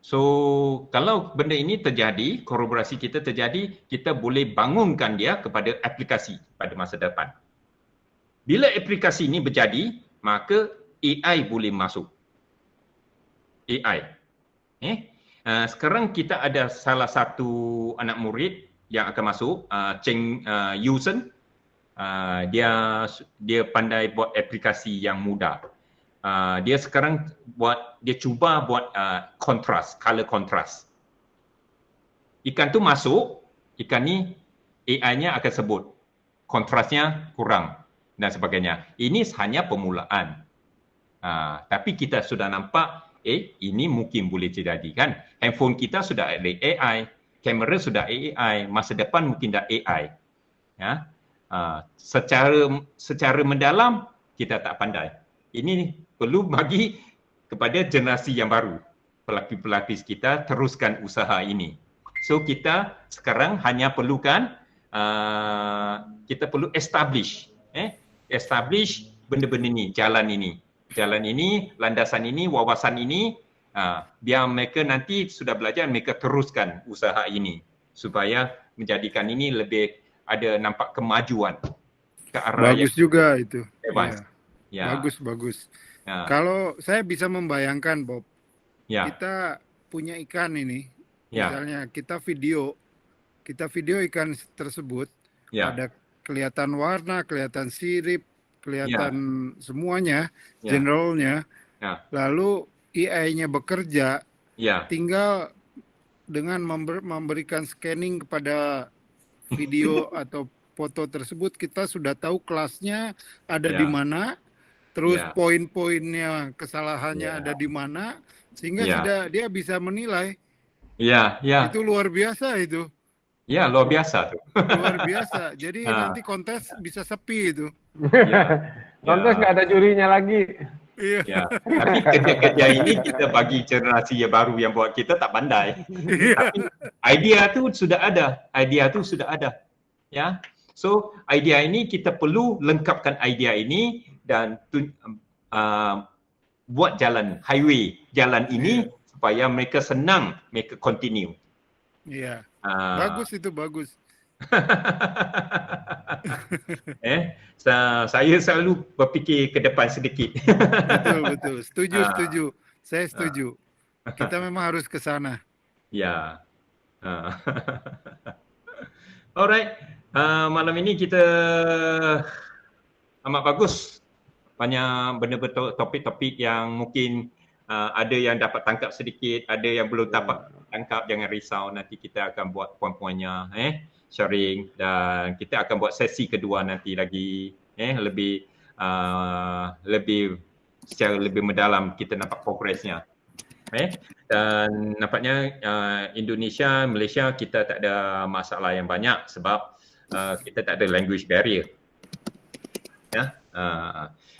So, kalau benda ini terjadi, kolaborasi kita terjadi, kita boleh bangunkan dia kepada aplikasi pada masa depan. Bila aplikasi ini berjadi, maka AI boleh masuk. AI. Sekarang kita ada salah satu anak murid yang akan masuk, Cheng Yusen. Dia pandai buat aplikasi yang mudah. Dia sekarang cuba buat color contrast. Ikan tu masuk, ikan ni AI-nya akan sebut kontrasnya kurang dan sebagainya. Ini hanya permulaan. Tapi kita sudah nampak, ini mungkin boleh terjadi kan. Handphone kita sudah ada AI, kamera sudah AI, masa depan mungkin dah AI. Secara mendalam kita tak pandai. Ini perlu bagi kepada generasi yang baru. Pelapis-pelapis kita teruskan usaha ini. So kita sekarang hanya perlukan, kita perlu establish benda-benda ni, jalan ini, landasan ini, wawasan ini, biar mereka nanti sudah belajar, mereka teruskan usaha ini supaya menjadikan ini lebih ada nampak kemajuan ke arah Bagus juga itu. advance. Ya. Bagus. Ya. Kalau saya bisa membayangkan, Bob, Ya. kita punya ikan ini, Ya. misalnya kita video ikan tersebut, Ya. ada kelihatan warna, kelihatan sirip, kelihatan semuanya, Ya. generalnya, Ya. lalu AI-nya bekerja, Ya. tinggal dengan memberikan scanning kepada video atau foto tersebut, kita sudah tahu kelasnya ada Ya. di mana, terus Ya. poin-poinnya kesalahannya Ya. ada di mana, sehingga Ya. dia bisa menilai. Ya. Itu luar biasa itu. Ya, luar biasa tuh. Luar biasa. Jadi nanti kontes bisa sepi itu. Kontes nggak ada jurinya lagi. Iya. Ya. Tapi kerja-kerja ini kita bagi generasi yang baru yang buat kita tak pandai. Tapi idea tu sudah ada. Ya. So idea ini kita perlu lengkapkan idea ini dan buat jalan ini supaya mereka senang, mereka continue. Iya. Bagus itu, bagus. Saya selalu berfikir ke depan sedikit. Betul. Setuju. Saya setuju. Kita memang harus ke sana. Ya. Alright. Malam ini kita amat bagus. Banyak benda-benda topik-topik yang mungkin ada yang dapat tangkap sedikit, ada yang belum dapat tangkap, jangan risau, nanti kita akan buat poin-poinnya, sharing, dan kita akan buat sesi kedua nanti lagi, lebih secara lebih mendalam kita nampak progresnya. Dan nampaknya Indonesia, Malaysia kita tak ada masalah yang banyak sebab kita tak ada language barrier. Ya.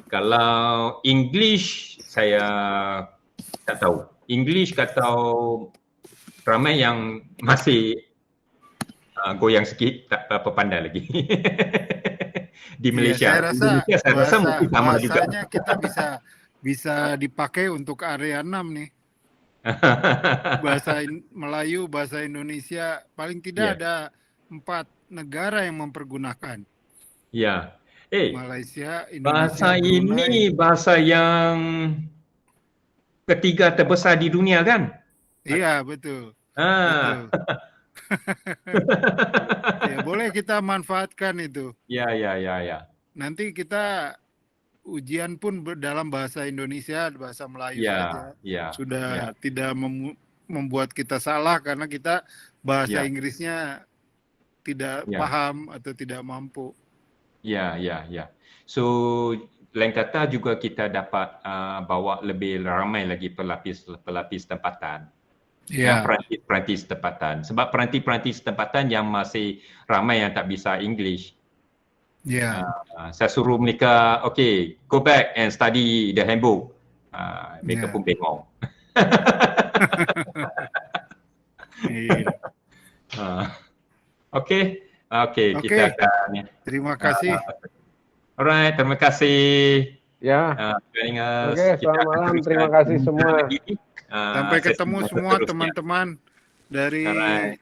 Kalau English saya tak tahu. English atau ramai yang masih goyang sikit, tak berapa pandai lagi. Di Malaysia. Ya, saya rasa mungkin sama juga. Bahasanya kita bisa dipakai untuk area 6 nih. Bahasa Melayu, bahasa Indonesia, paling tidak ada 4 negara yang mempergunakan. Ya. Malaysia, Indonesia, bahasa Brunei. ini bahasa yang ketiga terbesar di dunia kan? Iya, betul. Betul. Ya, boleh kita manfaatkan itu. Ya. Nanti kita ujian pun dalam bahasa Indonesia, bahasa Melayu saja. Sudah tidak membuat kita salah karena kita bahasa Inggrisnya tidak paham atau tidak mampu. Ya. So lain kata juga kita dapat bawa lebih ramai lagi pelapis tempatan. Peranti tempatan. Sebab peranti tempatan yang masih ramai yang tak bisa English. Saya suruh mereka, okay, go back and study the handbook. Mereka pun bengong. Okay, kita akan. Terima kasih. Alright, terima kasih. Joining us. Selamat malam. Terima kasih semua. Sampai ketemu semua teman-teman dari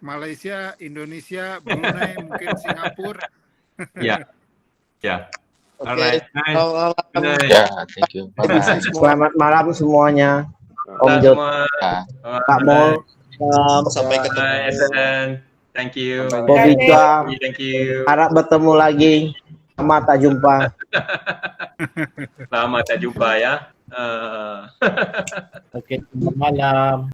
Malaysia, Indonesia, Brunei, mungkin Singapura. Alright. Thank you. Selamat malam semuanya. Om Jod, Pak Mol, Sampai ketemu. Thank you. Bobika. Thank you. Harap bertemu lagi. Lama tak jumpa. Lama tak jumpa ya. Oke, selamat malam.